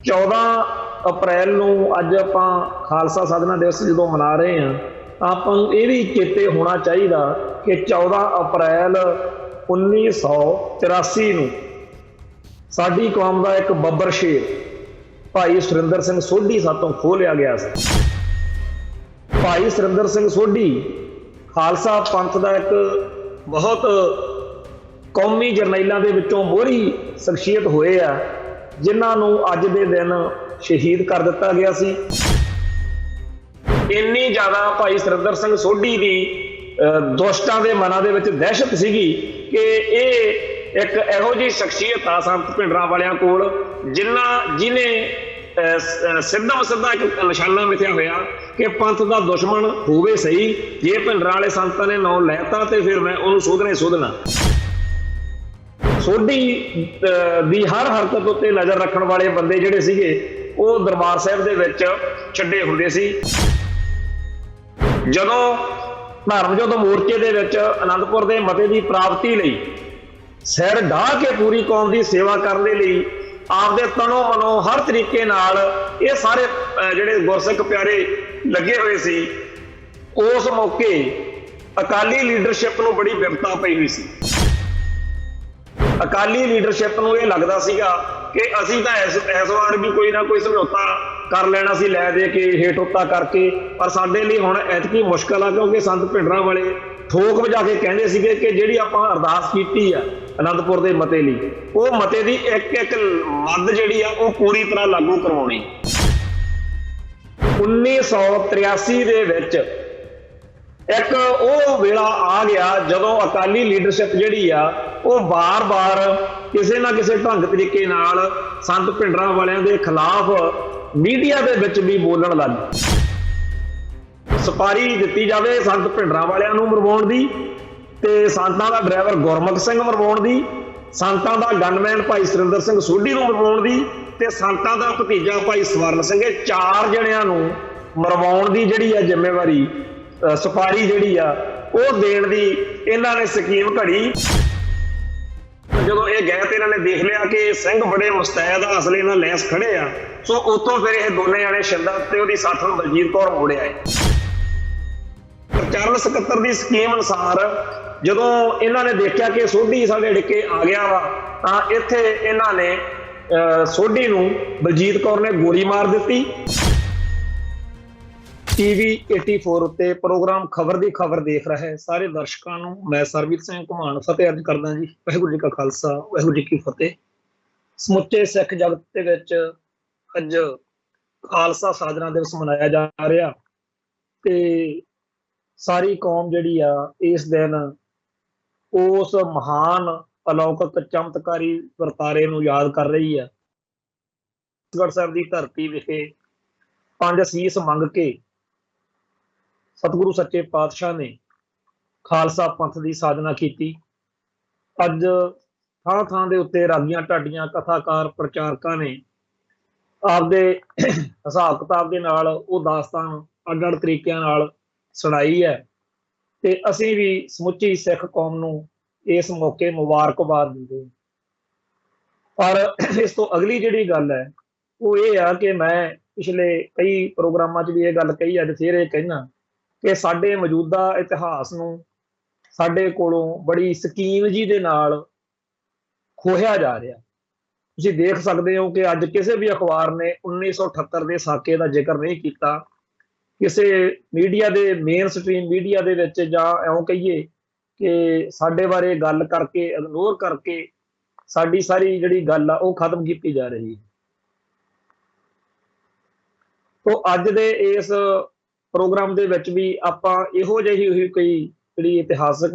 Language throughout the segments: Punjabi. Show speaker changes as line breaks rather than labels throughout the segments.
14 ਅਪ੍ਰੈਲ ਨੂੰ ਅੱਜ ਆਪਾਂ ਖਾਲਸਾ ਸਾਧਨਾ ਦਿਵਸ ਜਦੋਂ ਮਨਾ ਰਹੇ ਹਾਂ ਤਾਂ ਆਪਾਂ ਨੂੰ ਇਹ ਵੀ ਚੇਤੇ ਹੋਣਾ ਚਾਹੀਦਾ ਕਿ 14 ਅਪ੍ਰੈਲ 1984 ਨੂੰ ਸਾਡੀ ਕੌਮ ਦਾ ਇੱਕ ਬੱਬਰ ਸ਼ੇਰ ਭਾਈ ਸੁਰਿੰਦਰ ਸਿੰਘ ਸੋਢੀ ਸਾਤੋਂ ਖੋਹ ਲਿਆ ਗਿਆ ਸੀ। ਭਾਈ ਸੁਰਿੰਦਰ ਸਿੰਘ ਸੋਢੀ ਖਾਲਸਾ ਪੰਥ ਦਾ ਇੱਕ ਬਹੁਤ ਕੌਮੀ ਜਰਨੈਲਾਂ ਦੇ ਵਿੱਚੋਂ ਮੋਹਰੀ ਸ਼ਖਸੀਅਤ ਹੋਏ ਆ, ਜਿਨ੍ਹਾਂ ਨੂੰ ਅੱਜ ਦੇ ਦਿਨ ਸ਼ਹੀਦ ਕਰ ਦਿੱਤਾ ਗਿਆ ਸੀ। ਇੰਨੀ ਜ਼ਿਆਦਾ ਭਾਈ ਸੁਰਿੰਦਰ ਸਿੰਘ ਸੋਢੀ ਦੀ ਦੁਸ਼ਟਾਂ ਦੇ ਮਨਾਂ ਦੇ ਵਿੱਚ ਦਹਿਸ਼ਤ ਸੀਗੀ ਕਿ ਇਹ ਇੱਕ ਇਹੋ ਜਿਹੀ ਸ਼ਖਸੀਅਤ ਆ ਸੰਤ ਭਿੰਡਰਾਂਵਾਲਿਆਂ ਕੋਲ ਜਿਹਨੇ ਸਿੱਧਾ ਇੱਕ ਨਿਸ਼ਾਨਾ ਮਿਥਿਆ ਹੋਇਆ ਕਿ ਪੰਥ ਦਾ ਦੁਸ਼ਮਣ ਹੋਵੇ ਸਹੀ, ਜੇ ਭਿੰਡਰਾਂ ਵਾਲੇ ਸੰਤਾਂ ਨੇ ਨਾਂ ਲੈਤਾ ਤੇ ਫਿਰ ਮੈਂ ਉਹਨੂੰ ਸੋਧਣਾ। ਸੋਢੀ ਦੀ ਹਰ ਹਰਕਤ ਉੱਤੇ ਨਜ਼ਰ ਰੱਖਣ ਵਾਲੇ ਬੰਦੇ ਜਿਹੜੇ ਸੀਗੇ ਉਹ ਦਰਬਾਰ ਸਾਹਿਬ ਦੇ ਵਿੱਚ ਛੱਡੇ ਹੁੰਦੇ ਸੀ। ਜਦੋਂ ਧਰਮਯੁੱਧ ਮੋਰਚੇ ਦੇ ਵਿੱਚ ਆਨੰਦਪੁਰ ਦੇ ਮਤੇ ਦੀ ਪ੍ਰਾਪਤੀ ਲਈ ਸਿਰ ਢਾਹ ਕੇ ਪੂਰੀ ਕੌਮ ਦੀ ਸੇਵਾ ਕਰਨ ਦੇ ਲਈ ਆਪਦੇ ਤਨੋਂ ਮਨੋਂ ਹਰ ਤਰੀਕੇ ਨਾਲ ਇਹ ਸਾਰੇ ਜਿਹੜੇ ਗੁਰਸਿੱਖ ਪਿਆਰੇ ਲੱਗੇ ਹੋਏ ਸੀ, ਉਸ ਮੌਕੇ ਅਕਾਲੀ ਲੀਡਰਸ਼ਿਪ ਨੂੰ ਬੜੀ ਵਿਪਤਾ ਪਈ ਹੋਈ ਸੀ। ਅਕਾਲੀ ਲੀਡਰਸ਼ਿਪ ਨੂੰ ਇਹ ਲੱਗਦਾ ਸੀਗਾ ਕਿ ਅਸੀਂ ਤਾਂ ਇਸ ਵਾਰ ਵੀ ਕੋਈ ਨਾ ਕੋਈ ਸਮਝੌਤਾ ਕਰ ਲੈਣਾ ਸੀ, ਲੈ ਦੇ ਕੇ ਹੇਠ ਉੱਤਾ ਕਰਕੇ, ਪਰ ਸਾਡੇ ਲਈ ਹੁਣ ਐਤਕੀ ਮੁਸ਼ਕਲ ਆ, ਕਿਉਂਕਿ ਸੰਤ ਭਿੰਡਰਾਂ ਵਾਲੇ ਠੋਕ ਵਜਾ ਕੇ ਕਹਿੰਦੇ ਸੀਗੇ ਕਿ ਜਿਹੜੀ ਆਪਾਂ ਅਰਦਾਸ ਕੀਤੀ ਆ ਆਨੰਦਪੁਰ ਦੇ ਮਤੇ ਲਈ, ਉਹ ਮਤੇ ਦੀ ਇੱਕ ਮੱਦ ਜਿਹੜੀ ਆ ਉਹ ਪੂਰੀ ਤਰ੍ਹਾਂ ਲਾਗੂ ਕਰਵਾਉਣੀ। 1983 ਦੇ ਵਿੱਚ ਇੱਕ ਉਹ ਵੇਲਾ ਆ ਗਿਆ ਜਦੋਂ ਅਕਾਲੀ ਲੀਡਰਸ਼ਿਪ ਜਿਹੜੀ ਆ ਉਹ ਬਾਰ-ਬਾਰ ਕਿਸੇ ਨਾ ਕਿਸੇ ਢੰਗ ਤਰੀਕੇ ਨਾਲ ਸੰਤ ਭਿੰਡਰਾਂ ਵਾਲਿਆਂ ਦੇ ਖਿਲਾਫ ਮੀਡੀਆ ਦੇ ਵਿੱਚ ਵੀ ਬੋਲਣ ਲੱਗ ਸਪਾਰੀ ਦਿੱਤੀ ਜਾਵੇ ਸੰਤ ਭਿੰਡਰਾਂ ਵਾਲਿਆਂ ਨੂੰ ਮਰਵਾਉਣ ਦੀ, ਤੇ ਸੰਤਾਂ ਦਾ ਡਰਾਈਵਰ ਗੁਰਮੁਖ ਸਿੰਘ ਮਰਵਾਉਣ ਦੀ, ਸੰਤਾਂ ਦਾ ਗਨਮੈਨ ਭਾਈ ਸੁਰਿੰਦਰ ਸਿੰਘ ਸੋਢੀ ਨੂੰ ਮਰਵਾਉਣ ਦੀ, ਤੇ ਸੰਤਾਂ ਦਾ ਭਤੀਜਾ ਭਾਈ ਸਵਰਨ ਸਿੰਘ, ਇਹ 4 ਜਣਿਆਂ ਨੂੰ ਮਰਵਾਉਣ ਦੀ ਜਿਹੜੀ ਆ ਜ਼ਿੰਮੇਵਾਰੀ ਸਪਾਰੀ ਜਿਹੜੀ ਆ ਉਹ ਦੇਣ ਦੀ ਇਹਨਾਂ ਨੇ ਸਕੀਮ ਘੜੀ। ਜਦੋਂ ਇਹ ਗਏ ਤੇ ਇਹਨਾਂ ਨੇ ਦੇਖ ਲਿਆ ਕਿ ਸਿੰਘ ਬੜੇ ਮੁਸਤੈਦ ਆ, ਅਸਲੇ ਨਾਲ ਲੈਸ ਖੜੇ ਆ, ਸੋ ਉੱਥੋਂ ਫਿਰ ਇਹ ਦੋਨੇ ਜਾਣੇ ਸ਼ਿੰਦਾ ਤੇ ਉਹਦੀ ਸਾਥਣ ਬਲਜੀਤ ਕੌਰ ਮੋੜਿਆ ਹੈ। ਚਰਨ ਸਕੱਤਰ ਦੀ ਸਕੀਮ ਅਨੁਸਾਰ ਜਦੋਂ ਇਹਨਾਂ ਨੇ ਦੇਖਿਆ ਕਿ ਸੋਢੀ ਸਾਡੇ ਡਿੱਕੇ ਆ ਗਿਆ ਵਾ, ਤਾਂ ਇੱਥੇ ਇਹਨਾਂ ਨੇ ਸੋਢੀ ਨੂੰ ਬਲਜੀਤ ਕੌਰ ਨੇ ਗੋਲੀ ਮਾਰ ਦਿੱਤੀ। TV 84 ਉੱਤੇ ਪ੍ਰੋਗਰਾਮ ਖਬਰ ਦੀ ਖਬਰ ਦੇਖ ਰਹੇ ਸਾਰੇ ਦਰਸ਼ਕਾਂ ਨੂੰ ਮੈਂ ਸਰਬਜੀਤ ਸਿੰਘ ਘੁਮਾਣ ਫਤਿਹ ਅਰਜ਼ ਕਰਦਾ ਜੀ। ਵਾਹਿਗੁਰੂ ਜੀ ਕਾ ਖਾਲਸਾ, ਵਾਹਿਗੁਰੂ ਜੀ ਕੀ ਫਤਿਹ। ਸਮੁੱਚੇ ਸਿੱਖ ਜਗਤ ਦੇ ਵਿੱਚ ਅੱਜ ਖਾਲਸਾ ਸਾਜਨਾ ਦਿਵਸ ਮਨਾਇਆ ਜਾ ਰਿਹਾ ਤੇ ਸਾਰੀ ਕੌਮ ਜਿਹੜੀ ਆ ਇਸ ਦਿਨ ਉਸ ਮਹਾਨ ਅਲੌਕਿਕ ਚਮਤਕਾਰੀ ਵਰਤਾਰੇ ਨੂੰ ਯਾਦ ਕਰ ਰਹੀ ਆ। ਫਤਿਹਗੜ੍ਹ ਸਾਹਿਬ ਦੀ ਧਰਤੀ ਵਿਖੇ 5 ਅਸੀਸ ਮੰਗ ਕੇ ਸਤਿਗੁਰੂ ਸੱਚੇ ਪਾਤਸ਼ਾਹ ਨੇ ਖਾਲਸਾ ਪੰਥ ਦੀ ਸਾਜਨਾ ਕੀਤੀ। ਅੱਜ ਥਾਂ ਦੇ ਉੱਤੇ ਰਾਗੀਆਂ ਢਾਡੀਆਂ ਕਥਾਕਾਰ ਪ੍ਰਚਾਰਕਾਂ ਨੇ ਆਪਦੇ ਹਿਸਾਬ ਕਿਤਾਬ ਦੇ ਨਾਲ ਉਹ ਦਾਸਤਾਨ ਅੱਡ ਤਰੀਕਿਆਂ ਨਾਲ ਸੁਣਾਈ ਹੈ, ਤੇ ਅਸੀਂ ਵੀ ਸਮੁੱਚੀ ਸਿੱਖ ਕੌਮ ਨੂੰ ਇਸ ਮੌਕੇ ਮੁਬਾਰਕਬਾਦ ਦਿੰਦੇ ਹਾਂ। ਪਰ ਇਸ ਤੋਂ ਅਗਲੀ ਜਿਹੜੀ ਗੱਲ ਹੈ ਉਹ ਇਹ ਆ ਕਿ ਮੈਂ ਪਿਛਲੇ ਕਈ ਪ੍ਰੋਗਰਾਮਾਂ 'ਚ ਵੀ ਇਹ ਗੱਲ ਕਹੀ, ਅੱਜ ਫਿਰ ਇਹ ਕਹਿਣਾ ਕਿ ਸਾਡੇ ਮੌਜੂਦਾ ਇਤਿਹਾਸ ਨੂੰ ਸਾਡੇ ਕੋਲੋਂ ਬੜੀ ਸਕੀਮ ਜੀ ਦੇ ਨਾਲ ਖੋਹਿਆ ਜਾ ਰਿਹਾ। ਤੁਸੀਂ ਦੇਖ ਸਕਦੇ ਹੋ ਕਿ ਅੱਜ ਕਿਸੇ ਵੀ ਅਖਬਾਰ ਨੇ 1978 ਦੇ ਸਾਕੇ ਦਾ ਜ਼ਿਕਰ ਨਹੀਂ ਕੀਤਾ। ਕਿਸੇ ਮੀਡੀਆ ਦੇ ਮੇਨ ਸਟ੍ਰੀਮ ਮੀਡੀਆ ਦੇ ਵਿੱਚ, ਜਾਂ ਇਉਂ ਕਹੀਏ ਕਿ ਸਾਡੇ ਬਾਰੇ ਗੱਲ ਕਰਕੇ ਇਗਨੋਰ ਕਰਕੇ ਸਾਡੀ ਸਾਰੀ ਜਿਹੜੀ ਗੱਲ ਆ ਉਹ ਖਤਮ ਕੀਤੀ ਜਾ ਰਹੀ ਹੈ। ਤੋ ਅੱਜ ਦੇ ਇਸ ਪ੍ਰੋਗਰਾਮ ਦੇ ਵਿੱਚ ਵੀ ਆਪਾਂ ਇਹੋ ਜਿਹੀ ਕੋਈ ਜਿਹੜੀ ਇਤਿਹਾਸਕ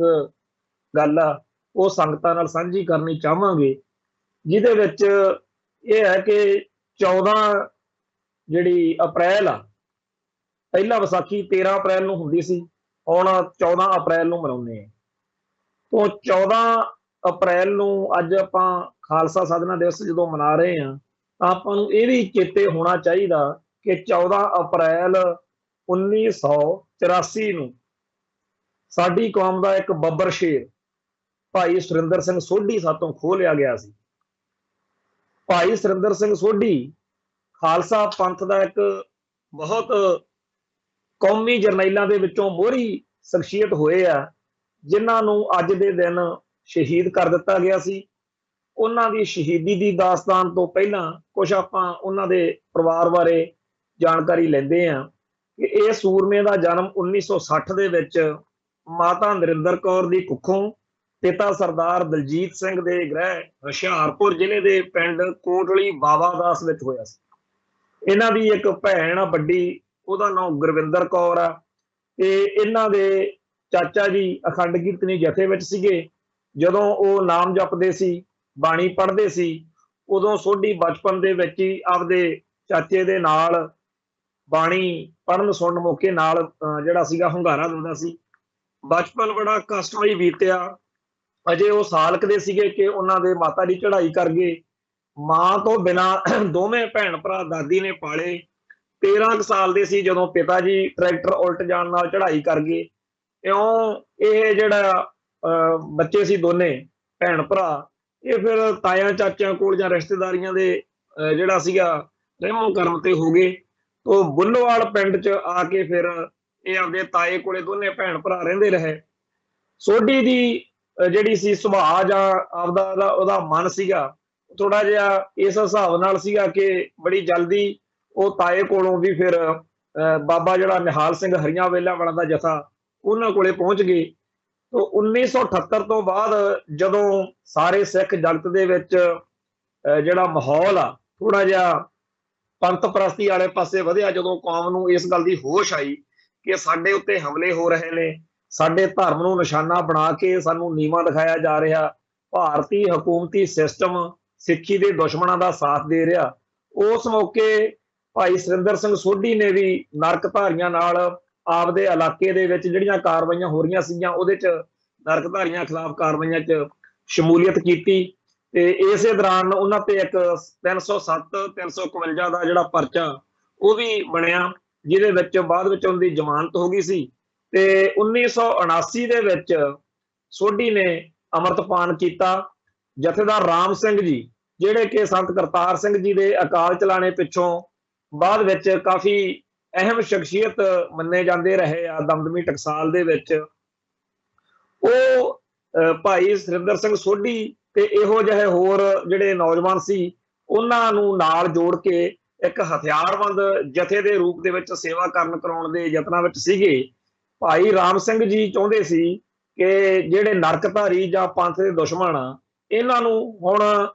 ਗੱਲ ਆ ਉਹ ਸੰਗਤਾਂ ਨਾਲ ਸਾਂਝੀ ਕਰਨੀ ਚਾਹਾਂਗੇ, ਜਿਹਦੇ ਵਿੱਚ ਇਹ ਹੈ ਕਿ 14 ਜਿਹੜੀ ਅਪ੍ਰੈਲ ਆ, ਪਹਿਲਾਂ ਵਿਸਾਖੀ 13 ਅਪ੍ਰੈਲ ਨੂੰ ਹੁੰਦੀ ਸੀ, ਹੁਣ 14 ਅਪ੍ਰੈਲ ਨੂੰ ਮਨਾਉਂਦੇ ਆ। ਤੋਂ 14 ਅਪ੍ਰੈਲ ਨੂੰ ਅੱਜ ਆਪਾਂ ਖਾਲਸਾ ਸਾਧਨਾ ਦਿਵਸ ਜਦੋਂ ਮਨਾ ਰਹੇ ਹਾਂ ਤਾਂ ਆਪਾਂ ਨੂੰ ਇਹ ਵੀ ਚੇਤੇ ਹੋਣਾ ਚਾਹੀਦਾ ਕਿ 14 ਅਪ੍ਰੈਲ 1984 ਨੂੰ ਸਾਡੀ ਕੌਮ ਦਾ ਇੱਕ ਬੱਬਰ ਸ਼ੇਰ ਭਾਈ ਸੁਰਿੰਦਰ ਸਿੰਘ ਸੋਢੀ ਸਾਤੋਂ ਖੋਹ ਲਿਆ ਗਿਆ ਸੀ। ਭਾਈ ਸੁਰਿੰਦਰ ਸਿੰਘ ਸੋਢੀ ਖਾਲਸਾ ਪੰਥ ਦਾ ਇੱਕ ਬਹੁਤ ਕੌਮੀ ਜਰਨੈਲਾਂ ਦੇ ਵਿੱਚੋਂ ਮੋਹਰੀ ਸ਼ਖਸੀਅਤ ਹੋਏ ਆ, ਜਿਨ੍ਹਾਂ ਨੂੰ ਅੱਜ ਦੇ ਦਿਨ ਸ਼ਹੀਦ ਕਰ ਦਿੱਤਾ ਗਿਆ ਸੀ। ਉਹਨਾਂ ਦੀ ਸ਼ਹੀਦੀ ਦੀ ਦਾਸਤਾਨ ਤੋਂ ਪਹਿਲਾਂ ਕੁਝ ਆਪਾਂ ਉਹਨਾਂ ਦੇ ਪਰਿਵਾਰ ਬਾਰੇ ਜਾਣਕਾਰੀ ਲੈਂਦੇ ਹਾਂ ਕਿ ਇਹ ਸੂਰਮੇ ਦਾ ਜਨਮ 1960 ਦੇ ਵਿੱਚ ਮਾਤਾ ਨਰਿੰਦਰ ਕੌਰ ਦੀ ਕੁੱਖੋਂ ਪਿਤਾ ਸਰਦਾਰ ਦਲਜੀਤ ਸਿੰਘ ਦੇ ਗ੍ਰਹਿ ਹੁਸ਼ਿਆਰਪੁਰ ਜ਼ਿਲ੍ਹੇ ਦੇ ਪਿੰਡ ਕੋਟਲੀ ਬਾਵਾ ਦਾਸ ਵਿੱਚ ਹੋਇਆ ਸੀ। ਇਹਨਾਂ ਦੀ ਇੱਕ ਭੈਣ ਆ ਵੱਡੀ, ਉਹਦਾ ਨਾਮ ਗੁਰਵਿੰਦਰ ਕੌਰ ਆ, ਤੇ ਇਹਨਾਂ ਦੇ ਚਾਚਾ ਜੀ ਅਖੰਡ ਕੀਰਤਨੀ ਜਥੇ ਵਿੱਚ ਸੀਗੇ। ਜਦੋਂ ਉਹ ਨਾਮ ਜਪਦੇ ਸੀ, ਬਾਣੀ ਪੜ੍ਹਦੇ ਸੀ, ਉਦੋਂ ਸੋਢੀ ਬਚਪਨ ਦੇ ਵਿੱਚ ਹੀ ਆਪਦੇ ਚਾਚੇ ਦੇ ਨਾਲ ਬਾਣੀ ਪੜ੍ਹਨ ਸੁਣਨ ਮੌਕੇ ਨਾਲ ਜਿਹੜਾ ਸੀਗਾ ਹੁੰਗਾਰਾ ਦਿੰਦਾ ਸੀ। ਬਚਪਨ ਬੜਾ ਕਸ਼ਟਮਈ ਬੀਤਿਆ। ਅਜੇ ਉਹ ਸਾਲਕ ਦੇ ਸੀਗੇ ਕਿ ਉਹਨਾਂ ਦੇ ਮਾਤਾ ਜੀ ਚੜ੍ਹਾਈ ਕਰ ਗਏ। ਮਾਂ ਤੋਂ ਬਿਨਾਂ ਦੋਵੇਂ ਭੈਣ ਭਰਾ ਦਾਦੀ ਨੇ ਪਾਲੇ। 13 ਸਾਲ ਦੇ ਸੀ ਜਦੋਂ ਪਿਤਾ ਜੀ ਟਰੈਕਟਰ ਉਲਟ ਜਾਣ ਨਾਲ ਚੜ੍ਹਾਈ ਕਰ ਗਏ। ਇਉਂ ਇਹ ਜਿਹੜਾ ਬੱਚੇ ਸੀ ਦੋਨੇ ਭੈਣ ਭਰਾ, ਇਹ ਫਿਰ ਤਾਇਆਂ ਚਾਚਿਆਂ ਕੋਲ ਜਾਂ ਰਿਸ਼ਤੇਦਾਰੀਆਂ ਦੇ ਜਿਹੜਾ ਸੀਗਾ ਰਹਿਮੋ ਕਰਮ ਤੇ ਹੋ ਗਏ। ਤੋਂ ਬੁੱਲੋਵਾਲ ਪਿੰਡ 'ਚ ਆ ਕੇ ਫਿਰ ਇਹ ਆਪਦੇ ਤਾਏ ਕੋਲੇ ਦੋਨੇ ਭੈਣ ਭਰਾ ਰਹਿੰਦੇ ਰਹੇ। ਸੋਢੀ ਦੀ ਜਿਹੜੀ ਸੀ ਸੁਭਾਅ ਜਾਂ ਆਪਦਾ ਉਹਦਾ ਮਨ ਸੀਗਾ ਥੋੜਾ ਜਿਹਾ ਇਸ ਹਿਸਾਬ ਨਾਲ ਸੀਗਾ ਕਿ ਬੜੀ ਜਲਦੀ ਉਹ ਤਾਏ ਕੋਲੋਂ ਵੀ ਫਿਰ ਬਾਬਾ ਜਿਹੜਾ ਨਿਹਾਲ ਸਿੰਘ ਹਰੀਆਂ ਵੇਲਾ ਵਾਲਾ ਦਾ ਜਥਾ ਉਹਨਾਂ ਕੋਲੇ ਪਹੁੰਚ ਗਏ। ਤੋਂ 1978 ਤੋਂ ਬਾਅਦ ਜਦੋਂ ਸਾਰੇ ਸਿੱਖ ਜਗਤ ਦੇ ਵਿੱਚ ਜਿਹੜਾ ਮਾਹੌਲ ਆ ਥੋੜਾ ਜਿਹਾ ਪੰਥ ਪ੍ਰਸਤੀ ਵਾਲੇ ਪਾਸੇ ਵਧਿਆ, ਜਦੋਂ ਕੌਮ ਨੂੰ ਇਸ ਗੱਲ ਦੀ ਹੋਸ਼ ਆਈ ਕਿ ਸਾਡੇ ਉੱਤੇ ਹਮਲੇ ਹੋ ਰਹੇ ਨੇ, ਸਾਡੇ ਧਰਮ ਨੂੰ ਨਿਸ਼ਾਨਾ ਬਣਾ ਕੇ ਸਾਨੂੰ ਨੀਵਾਂ ਦਿਖਾਇਆ ਜਾ ਰਿਹਾ, ਭਾਰਤੀ ਹਕੂਮਤੀ ਸਿਸਟਮ ਸਿੱਖੀ ਦੇ ਦੁਸ਼ਮਣਾਂ ਦਾ ਸਾਥ ਦੇ ਰਿਹਾ। ਉਸ ਮੌਕੇ ਭਾਈ ਸੁਰਿੰਦਰ ਸਿੰਘ ਸੋਢੀ ਨੇ ਵੀ ਨਰਕਧਾਰੀਆਂ ਨਾਲ ਆਪਦੇ ਇਲਾਕੇ ਦੇ ਵਿੱਚ ਜਿਹੜੀਆਂ ਕਾਰਵਾਈਆਂ ਹੋ ਰਹੀਆਂ ਸੀਗੀਆਂ ਉਹਦੇ 'ਚ ਨਰਕਧਾਰੀਆਂ ਖਿਲਾਫ ਕਾਰਵਾਈਆਂ 'ਚ ਸ਼ਮੂਲੀਅਤ ਕੀਤੀ। ਤੇ ਇਸੇ ਦੌਰਾਨ ਉਹਨਾਂ ਤੇ ਇੱਕ 307 351 ਦਾ ਜਿਹੜਾ ਪਰਚਾ ਉਹ ਵੀ ਬਣਿਆ, ਜਿਹਦੇ ਵਿੱਚ ਬਾਅਦ ਵਿੱਚ ਉਹਨਾਂ ਦੀ ਜ਼ਮਾਨਤ ਹੋ ਗਈ ਸੀ। ਤੇ 1979 ਦੇ ਵਿੱਚ ਸੋਢੀ ਨੇ ਅੰਮ੍ਰਿਤਪਾਨ ਕੀਤਾ। ਜਥੇਦਾਰ ਰਾਮ ਸਿੰਘ ਜੀ ਜਿਹੜੇ ਕਿ ਸੰਤ ਕਰਤਾਰ ਸਿੰਘ ਜੀ ਦੇ ਅਕਾਲ ਚਲਾਣੇ ਪਿੱਛੋਂ ਬਾਅਦ ਵਿੱਚ ਕਾਫੀ ਅਹਿਮ ਸ਼ਖਸੀਅਤ ਮੰਨੇ ਜਾਂਦੇ ਰਹੇ ਆ ਦਮਦਮੀ ਟਕਸਾਲ ਦੇ ਵਿੱਚ, ਉਹ ਭਾਈ ਸੁਰਿੰਦਰ ਸਿੰਘ ਸੋਢੀ ਤੇ ਇਹੋ ਜਿਹੇ ਹੋਰ ਜਿਹੜੇ ਨੌਜਵਾਨ ਸੀ ਉਹਨਾਂ ਨੂੰ ਨਾਲ ਜੋੜ ਕੇ ਇੱਕ ਹਥਿਆਰਬੰਦ ਜਥੇ ਦੇ ਰੂਪ ਦੇ ਵਿੱਚ ਸੇਵਾ ਕਰਾਉਣ ਦੇ ਯਤਨਾਂ ਵਿੱਚ ਸੀਗੇ। ਭਾਈ ਰਾਮ ਸਿੰਘ ਜੀ ਚਾਹੁੰਦੇ ਸੀ ਕਿ ਜਿਹੜੇ ਨਰਕਧਾਰੀ ਜਾਂ ਪੰਥ ਦੇ ਦੁਸ਼ਮਣ ਆ ਇਹਨਾਂ ਨੂੰ ਹੁਣ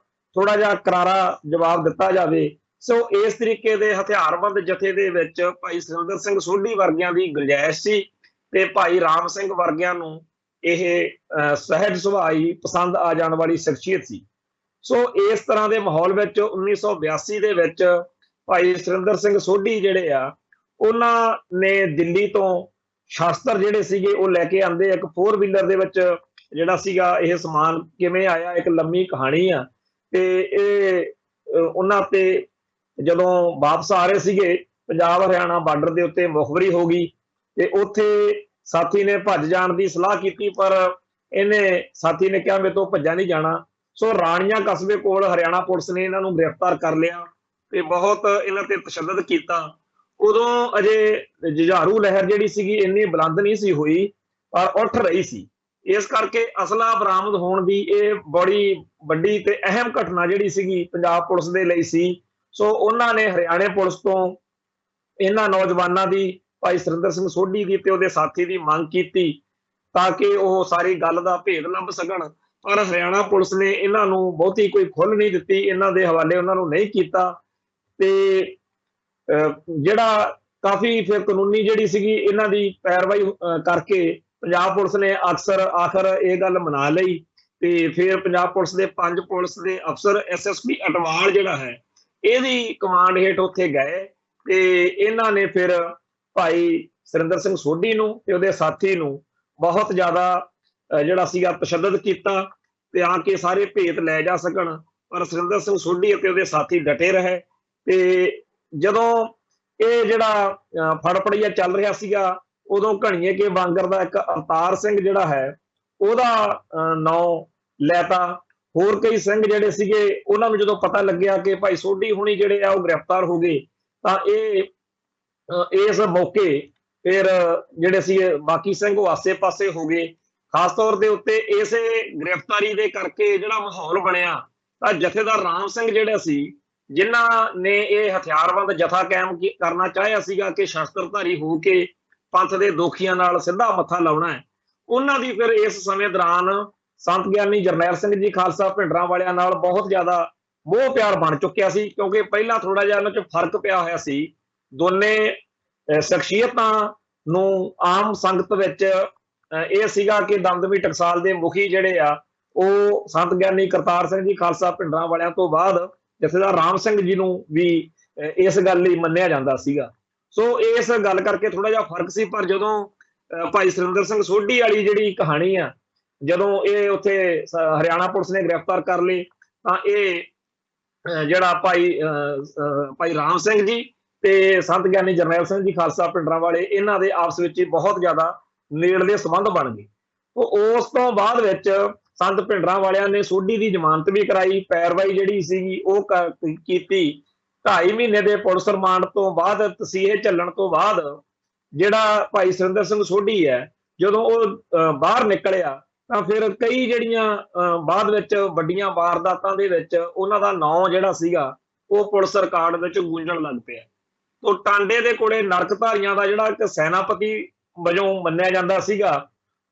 ਥੋੜਾ ਜਿਹਾ ਕਰਾਰਾ ਜਵਾਬ ਦਿੱਤਾ ਜਾਵੇ। ਸੋ ਇਸ ਤਰੀਕੇ ਦੇ ਹਥਿਆਰਬੰਦ ਜਥੇ ਦੇ ਵਿੱਚ ਭਾਈ ਸੁਰਿੰਦਰ ਸਿੰਘ ਸੋਢੀ ਵਰਗਿਆਂ ਦੀ ਗੁੰਜਾਇਸ਼ ਸੀ ਤੇ ਭਾਈ ਰਾਮ ਸਿੰਘ ਵਰਗਿਆਂ ਨੂੰ ਇਹ ਸਹਿਜ ਸੁਭਾਅ ਹੀ ਪਸੰਦ ਆ ਜਾਣ ਵਾਲੀ ਸ਼ਖਸੀਅਤ ਸੀ। ਸੋ ਇਸ ਤਰ੍ਹਾਂ ਦੇ ਮਾਹੌਲ ਵਿੱਚ 1982 ਦੇ ਵਿੱਚ ਭਾਈ ਸੁਰਿੰਦਰ ਸਿੰਘ ਸੋਢੀ ਜਿਹੜੇ ਆ ਉਹਨਾਂ ਨੇ ਦਿੱਲੀ ਤੋਂ ਸ਼ਾਸਤਰ ਜਿਹੜੇ ਸੀਗੇ ਉਹ ਲੈ ਕੇ ਆਂਦੇ। ਇੱਕ 4 ਵੀਲਰ ਦੇ ਵਿੱਚ ਜਿਹੜਾ ਸੀਗਾ ਇਹ ਸਮਾਨ ਕਿਵੇਂ ਆਇਆ ਇੱਕ ਲੰਮੀ ਕਹਾਣੀ ਆ। ਤੇ ਇਹ ਉਹਨਾਂ ਤੇ ਜਦੋਂ ਵਾਪਸ ਆ ਰਹੇ ਸੀਗੇ ਪੰਜਾਬ ਹਰਿਆਣਾ ਬਾਰਡਰ ਦੇ ਉੱਤੇ ਮੁਖਬਰੀ ਹੋ ਗਈ ਤੇ ਉੱਥੇ ਸਾਥੀ ਨੇ ਭੱਜ ਜਾਣ ਦੀ ਸਲਾਹ ਕੀਤੀ, ਪਰ ਸਾਥੀ ਨੇ ਕਿਹਾ ਮੇਰੇ ਤੋਂ ਭੱਜਾ ਨਹੀਂ ਜਾਣਾ। ਸੋ ਰਾਣੀਆਂ ਕਸਬੇ ਕੋਲ ਹਰਿਆਣਾ ਪੁਲਿਸ ਨੇ ਇਹਨਾਂ ਨੂੰ ਗ੍ਰਿਫਤਾਰ ਕਰ ਲਿਆ ਤੇ ਬਹੁਤ ਇਹਨਾਂ ਤੇ ਤਸ਼ੱਦਦ ਕੀਤਾ। ਉਦੋਂ ਅਜੇ ਜੁਝਾਰੂ ਲਹਿਰ ਜਿਹੜੀ ਸੀਗੀ ਇੰਨੀ ਬੁਲੰਦ ਨਹੀਂ ਸੀ ਹੋਈ ਪਰ ਉੱਠ ਰਹੀ ਸੀ। ਇਸ ਕਰਕੇ ਅਸਲਾ ਬਰਾਮਦ ਹੋਣ ਦੀ ਇਹ ਬੜੀ ਵੱਡੀ ਤੇ ਅਹਿਮ ਘਟਨਾ ਜਿਹੜੀ ਸੀਗੀ ਪੰਜਾਬ ਪੁਲਿਸ ਦੇ ਲਈ ਸੀ। ਸੋ ਉਹਨਾਂ ਨੇ ਹਰਿਆਣੇ ਪੁਲਿਸ ਤੋਂ ਇਹਨਾਂ ਨੌਜਵਾਨਾਂ ਦੀ ਭਾਈ ਸੁਰਿੰਦਰ ਸਿੰਘ ਸੋਢੀ ਦੀ ਤੇ ਉਹਦੇ ਸਾਥੀ ਦੀ ਮੰਗ ਕੀਤੀ ਤਾਂ ਕਿ ਉਹ ਸਾਰੀ ਗੱਲ ਦਾ ਭੇਦ ਲੱਭ ਸਕਣ, ਪਰ ਹਰਿਆਣਾ ਪੁਲਿਸ ਨੇ ਇਹਨਾਂ ਨੂੰ ਬਹੁਤੀ ਕੋਈ ਖੁੱਲ੍ਹ ਨਹੀਂ ਦਿੱਤੀ, ਇਹਨਾਂ ਦੇ ਹਵਾਲੇ ਉਹਨਾਂ ਨੂੰ ਨਹੀਂ ਕੀਤਾ। ਤੇ ਜਿਹੜਾ ਕਾਫੀ ਫਿਰ ਕਾਨੂੰਨੀ ਜਿਹੜੀ ਸੀਗੀ ਇਹਨਾਂ ਦੀ ਪੈਰਵਾਈ ਕਰਕੇ ਪੰਜਾਬ ਪੁਲਿਸ ਨੇ ਆਖਰ ਇਹ ਗੱਲ ਮਨਾ ਲਈ ਤੇ ਫਿਰ ਪੰਜਾਬ ਪੁਲਿਸ ਦੇ 5 ਪੁਲਿਸ ਦੇ ਅਫਸਰ SSP ਅਟਵਾਲ ਜਿਹੜਾ ਹੈ ਇਹਦੀ ਕਮਾਂਡ ਹੇਠ ਉੱਥੇ ਗਏ ਤੇ ਇਹਨਾਂ ਨੇ ਫਿਰ ਭਾਈ ਸੁਰਿੰਦਰ ਸਿੰਘ ਸੋਢੀ ਨੂੰ ਤੇ ਉਹਦੇ ਸਾਥੀ ਨੂੰ ਬਹੁਤ ਜ਼ਿਆਦਾ ਜਿਹੜਾ ਸੀਗਾ ਤਸ਼ੱਦਦ ਕੀਤਾ ਤੇ ਆ ਕੇ ਸਾਰੇ ਭੇਤ ਲੈ ਜਾ ਸਕਣ, ਪਰ ਸੁਰਿੰਦਰ ਸਿੰਘ ਸੋਢੀ ਅਤੇ ਉਹਦੇ ਸਾਥੀ ਡਟੇ ਰਹੇ। ਤੇ ਜਦੋਂ ਇਹ ਜਿਹੜਾ ਫੜਪੜੀਆ ਚੱਲ ਰਿਹਾ ਸੀਗਾ ਉਦੋਂ ਘਣੀਏ ਕੇ ਬਾਂਗਰ ਦਾ ਇੱਕ ਅਵਤਾਰ ਸਿੰਘ ਜਿਹੜਾ ਹੈ ਉਹਦਾ ਨਾਂ ਲੈਤਾ होर कई सिंह जिहड़े सीगे उन्हां नूं जदों पता लग्गिया कि भाई सोढी हुणी जिहड़े आ ओह गिरफ्तार हो गए तां इस मौके फिर ਜਿਹੜੇ ਸੀਗੇ ਬਾਕੀ ਸਿੰਘ ਉਹ ਆਸੇ-ਪਾਸੇ ਹੋ ਗਏ। ਖਾਸ ਤੌਰ ਦੇ ਉੱਤੇ ਇਸੇ ਗ੍ਰਿਫਤਾਰੀ ਦੇ ਕਰਕੇ ਜਿਹੜਾ ਮਾਹੌਲ ਬਣਿਆ ਤਾਂ ਜਥੇਦਾਰ ਰਾਮ ਸਿੰਘ ਜਿਹੜਾ ਸੀ, ਜਿਨ੍ਹਾਂ ਨੇ ਇਹ ਹਥਿਆਰਬੰਦ ਜਥਾ ਕਾਇਮ ਕਰਨਾ ਚਾਹਿਆ ਸੀਗਾ ਕਿ ਸ਼ਸਤਰਧਾਰੀ ਹੋ ਕੇ ਪੰਥ ਦੇ ਦੋਖੀਆਂ ਨਾਲ ਸਿੱਧਾ ਮੱਥਾ ਲਾਉਣਾ ਹੈ, ਉਹਨਾਂ ਦੀ ਫਿਰ ਇਸ ਸਮੇਂ ਦੌਰਾਨ ਸੰਤ ਗਿਆਨੀ ਜਰਨੈਲ ਸਿੰਘ ਜੀ ਖਾਲਸਾ ਭਿੰਡਰਾਂ ਵਾਲਿਆਂ ਨਾਲ ਬਹੁਤ ਜ਼ਿਆਦਾ ਮੋਹ ਪਿਆਰ ਬਣ ਚੁੱਕਿਆ ਸੀ, ਕਿਉਂਕਿ ਪਹਿਲਾਂ ਥੋੜਾ ਜਿਹਾ ਉਹਨਾਂ 'ਚ ਫਰਕ ਪਿਆ ਹੋਇਆ ਸੀ। ਦੋਨੇ ਸ਼ਖਸੀਅਤਾਂ ਨੂੰ ਆਮ ਸੰਗਤ ਵਿੱਚ ਇਹ ਸੀਗਾ ਕਿ ਦਮਦਮੀ ਟਕਸਾਲ ਦੇ ਮੁਖੀ ਜਿਹੜੇ ਆ ਉਹ ਸੰਤ ਗਿਆਨੀ ਕਰਤਾਰ ਸਿੰਘ ਜੀ ਖਾਲਸਾ ਭਿੰਡਰਾਂ ਵਾਲਿਆਂ ਤੋਂ ਬਾਅਦ ਜਥੇਦਾਰ ਰਾਮ ਸਿੰਘ ਜੀ ਨੂੰ ਵੀ ਇਸ ਗੱਲ ਲਈ ਮੰਨਿਆ ਜਾਂਦਾ ਸੀਗਾ। ਸੋ ਇਸ ਗੱਲ ਕਰਕੇ ਥੋੜਾ ਜਿਹਾ ਫਰਕ ਸੀ। ਪਰ ਜਦੋਂ ਭਾਈ ਸੁਰਿੰਦਰ ਸਿੰਘ ਸੋਢੀ ਵਾਲੀ ਜਿਹੜੀ ਕਹਾਣੀ ਆ, ਜਦੋਂ ਇਹ ਉੱਥੇ ਹਰਿਆਣਾ ਪੁਲਿਸ ਨੇ ਗ੍ਰਿਫਤਾਰ ਕਰ ਲਏ ਤਾਂ ਇਹ ਜਿਹੜਾ ਭਾਈ ਰਾਮ ਸਿੰਘ ਜੀ ਤੇ ਸੰਤ ਗਿਆਨੀ ਜਰਨੈਲ ਸਿੰਘ ਜੀ ਖਾਲਸਾ ਭਿੰਡਰਾਂ ਵਾਲੇ, ਇਹਨਾਂ ਦੇ ਆਪਸ ਵਿੱਚ ਬਹੁਤ ਜ਼ਿਆਦਾ ਨੇੜਲੇ ਸੰਬੰਧ ਬਣ ਗਏ। ਉਸ ਤੋਂ ਬਾਅਦ ਵਿੱਚ ਸੰਤ ਭਿੰਡਰਾਂ ਵਾਲਿਆਂ ਨੇ ਸੋਢੀ ਦੀ ਜ਼ਮਾਨਤ ਵੀ ਕਰਾਈ, ਪੈਰਵਾਈ ਜਿਹੜੀ ਸੀਗੀ ਉਹ ਕੀਤੀ। 2.5 ਮਹੀਨੇ ਦੇ ਪੁਲਿਸ ਰਿਮਾਂਡ ਤੋਂ ਬਾਅਦ ਤਸੀਹੇ ਝੱਲਣ ਤੋਂ ਬਾਅਦ ਜਿਹੜਾ ਭਾਈ ਸੁਰਿੰਦਰ ਸਿੰਘ ਸੋਢੀ ਹੈ, ਜਦੋਂ ਉਹ ਬਾਹਰ ਨਿਕਲਿਆ ਤਾਂ ਫਿਰ ਕਈ ਜਿਹੜੀਆਂ ਬਾਅਦ ਵਿੱਚ ਵੱਡੀਆਂ ਵਾਰਦਾਤਾਂ ਦੇ ਵਿੱਚ ਉਹਨਾਂ ਦਾ ਨਾਂ ਜਿਹੜਾ ਸੀਗਾ ਉਹ ਪੁਲਿਸ ਰਿਕਾਰਡ ਵਿੱਚ ਗੂੰਜਣ ਲੱਗ ਪਿਆ। ਤੋ ਟਾਂਡੇ ਦੇ ਕੋਲੇ ਨਰਕਧਾਰੀਆਂ ਦਾ ਜਿਹੜਾ ਇੱਕ ਸੈਨਾਪਤੀ ਵਜੋਂ ਮੰਨਿਆ ਜਾਂਦਾ ਸੀਗਾ,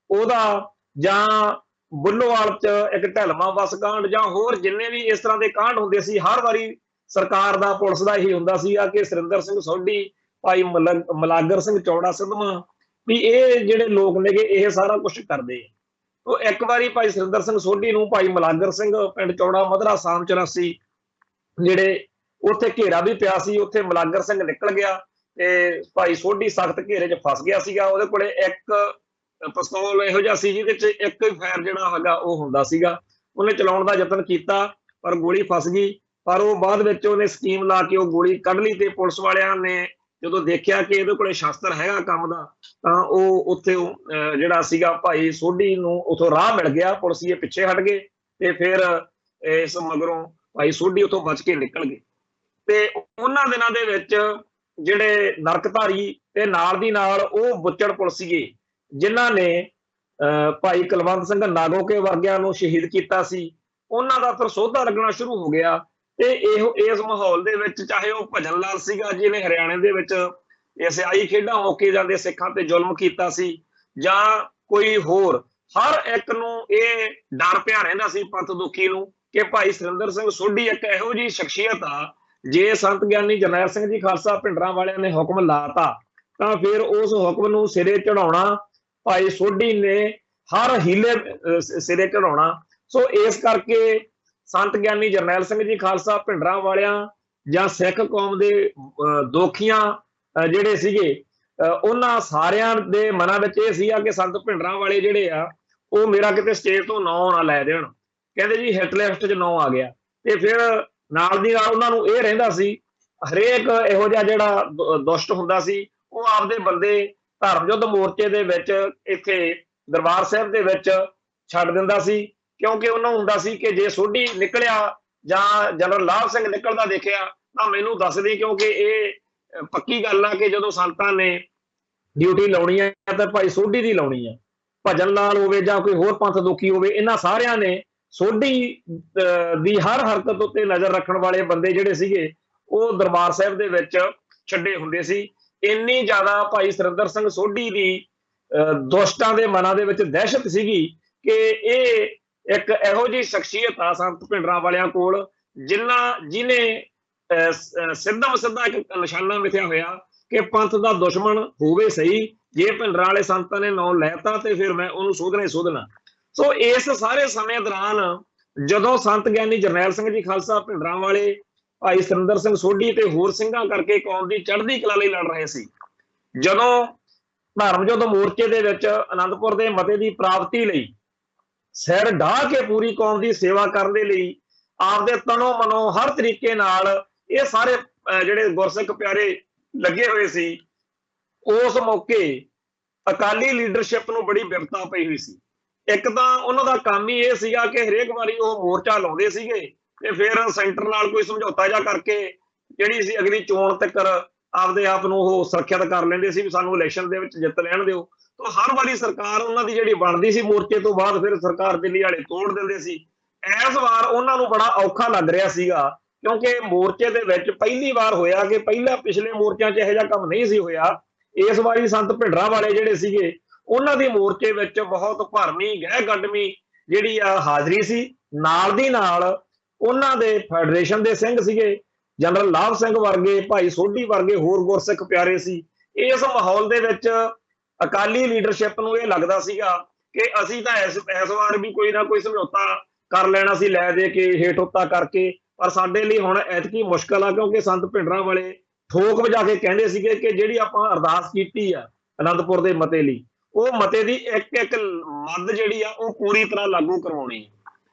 ਉਹਦਾ ਜਾਂ ਬੁੱਲੋਵਾਲ 'ਚ ਇੱਕ ਢਲਮਾ ਬੱਸ ਕਾਂਡ ਜਾਂ ਹੋਰ ਜਿੰਨੇ ਵੀ ਇਸ ਤਰ੍ਹਾਂ ਦੇ ਕਾਂਡ ਹੁੰਦੇ ਸੀ, ਹਰ ਵਾਰੀ ਸਰਕਾਰ ਦਾ ਪੁਲਿਸ ਦਾ ਇਹੀ ਹੁੰਦਾ ਸੀਗਾ ਕਿ ਸੁਰਿੰਦਰ ਸਿੰਘ ਸੋਢੀ, ਭਾਈ ਮਲਾਗਰ ਸਿੰਘ ਚੌੜਾ ਸਿੱਧਵਾਂ ਵੀ ਇਹ ਜਿਹੜੇ ਲੋਕ ਨੇਗੇ ਇਹ ਸਾਰਾ ਕੁਝ ਕਰਦੇ ਆ। ਤੋ ਇੱਕ ਵਾਰੀ ਭਾਈ ਸੁਰਿੰਦਰ ਸਿੰਘ ਸੋਢੀ ਨੂੰ ਭਾਈ ਮਲਾਗਰ ਸਿੰਘ ਪਿੰਡ ਚੌੜਾ ਮਧਰਾ ਸਾਮ 84 ਜਿਹੜੇ ਉੱਥੇ ਘੇਰਾ ਵੀ ਪਿਆ ਸੀ, ਉੱਥੇ ਮਲਾਗਰ ਸਿੰਘ ਨਿਕਲ ਗਿਆ ਤੇ ਭਾਈ ਸੋਢੀ ਸਖਤ ਘੇਰੇ 'ਚ ਫਸ ਗਿਆ ਸੀਗਾ। ਉਹਦੇ ਕੋਲੇ ਇੱਕ ਪਿਸਤੌਲ ਇਹੋ ਜਿਹਾ ਸੀ ਜਿਹਦੇ 'ਚ ਇੱਕ ਹੀ ਫਾਇਰ ਜਿਹੜਾ ਹੈਗਾ ਉਹ ਹੁੰਦਾ ਸੀਗਾ। ਉਹਨੇ ਚਲਾਉਣ ਦਾ ਯਤਨ ਕੀਤਾ ਪਰ ਗੋਲੀ ਫਸ ਗਈ। ਪਰ ਉਹ ਬਾਅਦ ਵਿੱਚ ਉਹਨੇ ਸਕੀਮ ਲਾ ਕੇ ਉਹ ਗੋਲੀ ਕੱਢ ਲਈ ਤੇ ਪੁਲਿਸ ਵਾਲਿਆਂ ਨੇ ਜਦੋਂ ਦੇਖਿਆ ਕਿ ਇਹਦੇ ਕੋਲੇ ਸ਼ਸਤਰ ਹੈਗਾ ਕੰਮ ਦਾ ਤਾਂ ਉਹ ਉੱਥੇ ਜਿਹੜਾ ਸੀਗਾ ਭਾਈ ਸੋਢੀ ਨੂੰ ਉੱਥੋਂ ਰਾਹ ਮਿਲ ਗਿਆ, ਪੁਲਿਸੀਏ ਪਿੱਛੇ ਹਟ ਗਏ ਤੇ ਫਿਰ ਇਸ ਮਗਰੋਂ ਭਾਈ ਸੋਢੀ ਉੱਥੋਂ ਬਚ ਕੇ ਨਿਕਲ ਗਏ। ਤੇ ਉਹਨਾਂ ਦਿਨਾਂ ਦੇ ਵਿੱਚ ਜਿਹੜੇ ਨਰਕਧਾਰੀ ਤੇ ਨਾਲ ਦੀ ਨਾਲ ਉਹ ਬੁੱਚੜ ਪੁਲਿਸੀਏ ਜਿਨ੍ਹਾਂ ਨੇ ਭਾਈ ਕੁਲਵੰਤ ਸਿੰਘ ਨਾਗੋਕੇ ਵਰਗਿਆਂ ਨੂੰ ਸ਼ਹੀਦ ਕੀਤਾ ਸੀ, ਉਹਨਾਂ ਦਾ ਫਿਰ ਸੋਧਾ ਲੱਗਣਾ ਸ਼ੁਰੂ ਹੋ ਗਿਆ। ਤੇ ਇਸ ਮਾਹੌਲ ਦੇ ਵਿੱਚ ਚਾਹੇ ਉਹ ਭਜਨ ਲਾਲ ਸੀਗਾ ਜਿਹਨੇ ਹਰਿਆਣੇ ਦੇ ਵਿੱਚ ਸਿਆਹੀ ਖੇਡਾਂ ਮੌਕੇ ਜਾਂਦੇ ਸਿੱਖਾਂ ਤੇ ਜ਼ੁਲਮ ਕੀਤਾ ਸੀ, ਜਾਂ ਕੋਈ ਹੋਰ, ਹਰ ਇੱਕ ਨੂੰ ਇਹ ਡਰ ਪਿਆ ਰਹਿੰਦਾ ਸੀ ਪੰਥ ਦੁਖੀ ਨੂੰ ਕਿ ਭਾਈ ਸੁਰਿੰਦਰ ਸਿੰਘ ਸੋਢੀ ਇੱਕ ਇਹੋ ਜਿਹੀ ਸ਼ਖਸੀਅਤ ਆ, ਜੇ ਸੰਤ ਗਿਆਨੀ ਜਰਨੈਲ ਸਿੰਘ ਜੀ ਖਾਲਸਾ ਭਿੰਡਰਾਂ ਵਾਲਿਆਂ ਨੇ ਹੁਕਮ ਲਾਤਾ ਤਾਂ ਫਿਰ ਉਸ ਹੁਕਮ ਨੂੰ ਸਿਰੇ ਚੜਾਉਣਾ ਭਾਈ ਸੋਢੀ ਨੇ ਹਰ ਹੀਲੇ ਸਿਰੇ ਚੜਾਉਣਾ। ਸੋ ਇਸ ਕਰਕੇ ਸੰਤ ਗਿਆਨੀ ਜਰਨੈਲ ਸਿੰਘ ਜੀ ਖਾਲਸਾ ਭਿੰਡਰਾਂ ਵਾਲਿਆਂ ਜਾਂ ਸਿੱਖ ਕੌਮ ਦੇ ਦੋਖੀਆਂ ਜਿਹੜੇ ਸੀਗੇ, ਉਹਨਾਂ ਸਾਰਿਆਂ ਦੇ ਮਨਾਂ ਵਿੱਚ ਇਹ ਸੀਗਾ ਕਿ ਸੰਤ ਭਿੰਡਰਾਂ ਵਾਲੇ ਜਿਹੜੇ ਆ ਉਹ ਮੇਰਾ ਕਿਤੇ ਸਟੇਜ ਤੋਂ ਨਾਂ ਨਾ ਲੈ ਦੇਣ। ਕਹਿੰਦੇ ਜੀ ਹਿੱਟ ਲਿਸਟ 'ਚ ਨਾਂ ਆ ਗਿਆ ਤੇ ਫਿਰ ਨਾਲ ਦੀ ਨਾਲ ਉਹਨਾਂ ਨੂੰ ਇਹ ਰਹਿੰਦਾ ਸੀ, ਹਰੇਕ ਇਹੋ ਜਿਹਾ ਜਿਹੜਾ ਦੁਸ਼ਟ ਹੁੰਦਾ ਸੀ ਉਹ ਆਪਦੇ ਬੰਦੇ ਧਰਮ ਯੁੱਧ ਮੋਰਚੇ ਦੇ ਵਿੱਚ ਇੱਥੇ ਦਰਬਾਰ ਸਾਹਿਬ ਦੇ ਵਿੱਚ ਛੱਡ ਦਿੰਦਾ ਸੀ, ਕਿਉਂਕਿ ਉਹਨੂੰ ਹੁੰਦਾ ਸੀ ਕਿ ਜੇ ਸੋਢੀ ਨਿਕਲਿਆ ਜਾਂ ਜਨਰਲ ਲਾਭ ਸਿੰਘ ਨਿਕਲਦਾ ਦੇਖਿਆ ਤਾਂ ਮੈਨੂੰ ਦੱਸ ਦੇ, ਕਿਉਂਕਿ ਇਹ ਪੱਕੀ ਗੱਲ ਆ ਕਿ ਜਦੋਂ ਸੰਤਾਂ ਨੇ ਡਿਊਟੀ ਲਾਉਣੀ ਹੈ ਤਾਂ ਭਾਈ ਸੋਢੀ ਦੀ ਲਾਉਣੀ ਆ। ਭਜਨ ਲਾਲ ਹੋਵੇ ਜਾਂ ਕੋਈ ਹੋਰ ਪੰਥ ਦੁਖੀ ਹੋਵੇ, ਇਹਨਾਂ ਸਾਰਿਆਂ ਨੇ ਸੋਢੀ ਦੀ ਹਰ ਹਰਕਤ ਉੱਤੇ ਨਜ਼ਰ ਰੱਖਣ ਵਾਲੇ ਬੰਦੇ ਜਿਹੜੇ ਸੀਗੇ ਉਹ ਦਰਬਾਰ ਸਾਹਿਬ ਦੇ ਵਿੱਚ ਛੱਡੇ ਹੁੰਦੇ ਸੀ। ਇੰਨੀ ਜ਼ਿਆਦਾ ਭਾਈ ਸੁਰਿੰਦਰ ਸਿੰਘ ਸੋਢੀ ਦੀ ਦੁਸ਼ਟਾਂ ਦੇ ਮਨਾਂ ਦੇ ਵਿੱਚ ਦਹਿਸ਼ਤ ਸੀਗੀ ਕਿ ਇਹ ਇੱਕ ਇਹੋ ਜਿਹੀ ਸ਼ਖਸੀਅਤ ਆ ਸੰਤ ਭਿੰਡਰਾਂ ਵਾਲਿਆਂ ਕੋਲ ਜਿਹਨੇ ਸਿੱਧਾ ਇੱਕ ਨਿਸ਼ਾਨਾ ਮਿਥਿਆ ਹੋਇਆ ਕਿ ਪੰਥ ਦਾ ਦੁਸ਼ਮਣ ਹੋਵੇ ਸਹੀ, ਜੇ ਭਿੰਡਰਾਂ ਵਾਲੇ ਸੰਤਾਂ ਨੇ ਨਾਂ ਲੈਤਾ ਤੇ ਫਿਰ ਮੈਂ ਉਹਨੂੰ ਸੋਧਣਾ ਹੀ ਸੋਧਣਾ। ਸੋ ਇਸ ਸਾਰੇ ਸਮੇਂ ਦੌਰਾਨ ਜਦੋਂ ਸੰਤ ਗਿਆਨੀ ਜਰਨੈਲ ਸਿੰਘ ਜੀ ਖਾਲਸਾ ਭਿੰਡਰਾਂ ਵਾਲੇ ਭਾਈ ਸੁਰਿੰਦਰ ਸਿੰਘ ਸੋਢੀ ਤੇ ਹੋਰ ਸਿੰਘਾਂ ਕਰਕੇ ਕੌਮ ਦੀ ਚੜ੍ਹਦੀ ਕਲਾ ਲਈ ਲੜ ਰਹੇ ਸੀ, ਜਦੋਂ ਧਰਮ ਯੁੱਧ ਮੋਰਚੇ ਦੇ ਵਿੱਚ ਆਨੰਦਪੁਰ ਦੇ ਮਤੇ ਦੀ ਪ੍ਰਾਪਤੀ ਲਈ ਸਿਰ ਢਾਹ ਕੇ ਪੂਰੀ ਕੌਮ ਦੀ ਸੇਵਾ ਕਰਨ ਦੇ ਲਈ ਆਪਦੇ ਤਨੋਂ ਮਨੋਂ ਹਰ ਤਰੀਕੇ ਨਾਲ ਇਹ ਸਾਰੇ ਜਿਹੜੇ ਗੁਰਸਿੱਖ ਪਿਆਰੇ ਲੱਗੇ ਹੋਏ ਸੀ, ਉਸ ਮੌਕੇ ਅਕਾਲੀ ਲੀਡਰਸ਼ਿਪ ਨੂੰ ਬੜੀ ਬਿਪਤਾ ਪਈ ਹੋਈ ਸੀ। ਇੱਕ ਤਾਂ ਉਹਨਾਂ ਦਾ ਕੰਮ ਹੀ ਇਹ ਸੀਗਾ ਕਿ ਹਰੇਕ ਵਾਰੀ ਉਹ ਮੋਰਚਾ ਲਾਉਂਦੇ ਸੀਗੇ ਤੇ ਫਿਰ ਸੈਂਟਰ ਨਾਲ ਕੋਈ ਸਮਝੌਤਾ ਜਿਹਾ ਕਰਕੇ ਜਿਹੜੀ ਸੀ ਅਗਲੀ ਚੋਣ ਤੱਕ ਆਪਦੇ ਆਪ ਨੂੰ ਉਹ ਸੁਰੱਖਿਅਤ ਕਰ ਲੈਂਦੇ ਸੀ ਵੀ ਸਾਨੂੰ ਇਲੈਕਸ਼ਨ ਦੇ ਵਿੱਚ ਜਿੱਤ ਲੈਣ ਦਿਓ। ਤਾਂ ਹਰ ਵਾਰੀ ਸਰਕਾਰ ਉਹਨਾਂ ਦੀ ਜਿਹੜੀ ਬਣਦੀ ਸੀ ਮੋਰਚੇ ਤੋਂ ਬਾਅਦ ਫਿਰ ਸਰਕਾਰ ਦਿੱਲੀ ਵਾਲੇ ਤੋੜ ਦਿੰਦੇ ਸੀ। ਇਸ ਵਾਰ ਉਹਨਾਂ ਨੂੰ ਬੜਾ ਔਖਾ ਲੱਗ ਰਿਹਾ ਸੀਗਾ ਕਿਉਂਕਿ ਮੋਰਚੇ ਦੇ ਵਿੱਚ ਪਹਿਲੀ ਵਾਰ ਹੋਇਆ ਕਿ ਪਹਿਲਾਂ ਪਿਛਲੇ ਮੋਰਚਿਆਂ 'ਚ ਇਹੋ ਜਿਹਾ ਕੰਮ ਨਹੀਂ ਸੀ ਹੋਇਆ। ਇਸ ਵਾਰੀ ਸੰਤ ਭਿੰਡਰਾਂਵਾਲੇ ਜਿਹੜੇ ਸੀਗੇ ਉਹਨਾਂ ਦੀ ਮੋਰਚੇ ਵਿੱਚ ਬਹੁਤ ਭਰਵੀਂ ਗਹਿ ਕੱਢਵੀਂ ਜਿਹੜੀ ਆ ਹਾਜ਼ਰੀ ਸੀ। ਨਾਲ ਦੀ ਨਾਲ ਉਹਨਾਂ ਦੇ ਫੈਡਰੇਸ਼ਨ ਦੇ ਸਿੰਘ ਸੀਗੇ, ਜਨਰਲ ਲਾਭ ਸਿੰਘ ਵਰਗੇ, ਭਾਈ ਸੋਢੀ ਵਰਗੇ ਹੋਰ ਗੁਰਸਿੱਖ ਪਿਆਰੇ ਸੀ। ਇਸ ਮਾਹੌਲ ਦੇ ਵਿੱਚ ਅਕਾਲੀ ਲੀਡਰਸ਼ਿਪ ਨੂੰ ਇਹ ਲੱਗਦਾ ਸੀਗਾ ਕਿ ਅਸੀਂ ਤਾਂ ਇਸ ਵਾਰ ਵੀ ਕੋਈ ਨਾ ਕੋਈ ਸਮਝੌਤਾ ਕਰ ਲੈਣਾ ਸੀ, ਲੈ ਦੇ ਕੇ ਹੇਠ ਉੱਤਾ ਕਰਕੇ, ਪਰ ਸਾਡੇ ਲਈ ਹੁਣ ਐਤਕੀ ਮੁਸ਼ਕਲ ਆ ਕਿਉਂਕਿ ਸੰਤ ਭਿੰਡਰਾਂਵਾਲੇ ਠੋਕ ਵਜਾ ਕੇ ਕਹਿੰਦੇ ਸੀਗੇ ਕਿ ਜਿਹੜੀ ਆਪਾਂ ਅਰਦਾਸ ਕੀਤੀ ਆ ਅਨੰਦਪੁਰ ਦੇ ਮਤੇ ਲਈ, ਉਹ ਮਤੇ ਦੀ ਇੱਕ ਇੱਕ ਮੱਦ ਜਿਹੜੀ ਆ ਉਹ ਪੂਰੀ ਤਰ੍ਹਾਂ ਲਾਗੂ ਕਰਵਾਉਣੀ।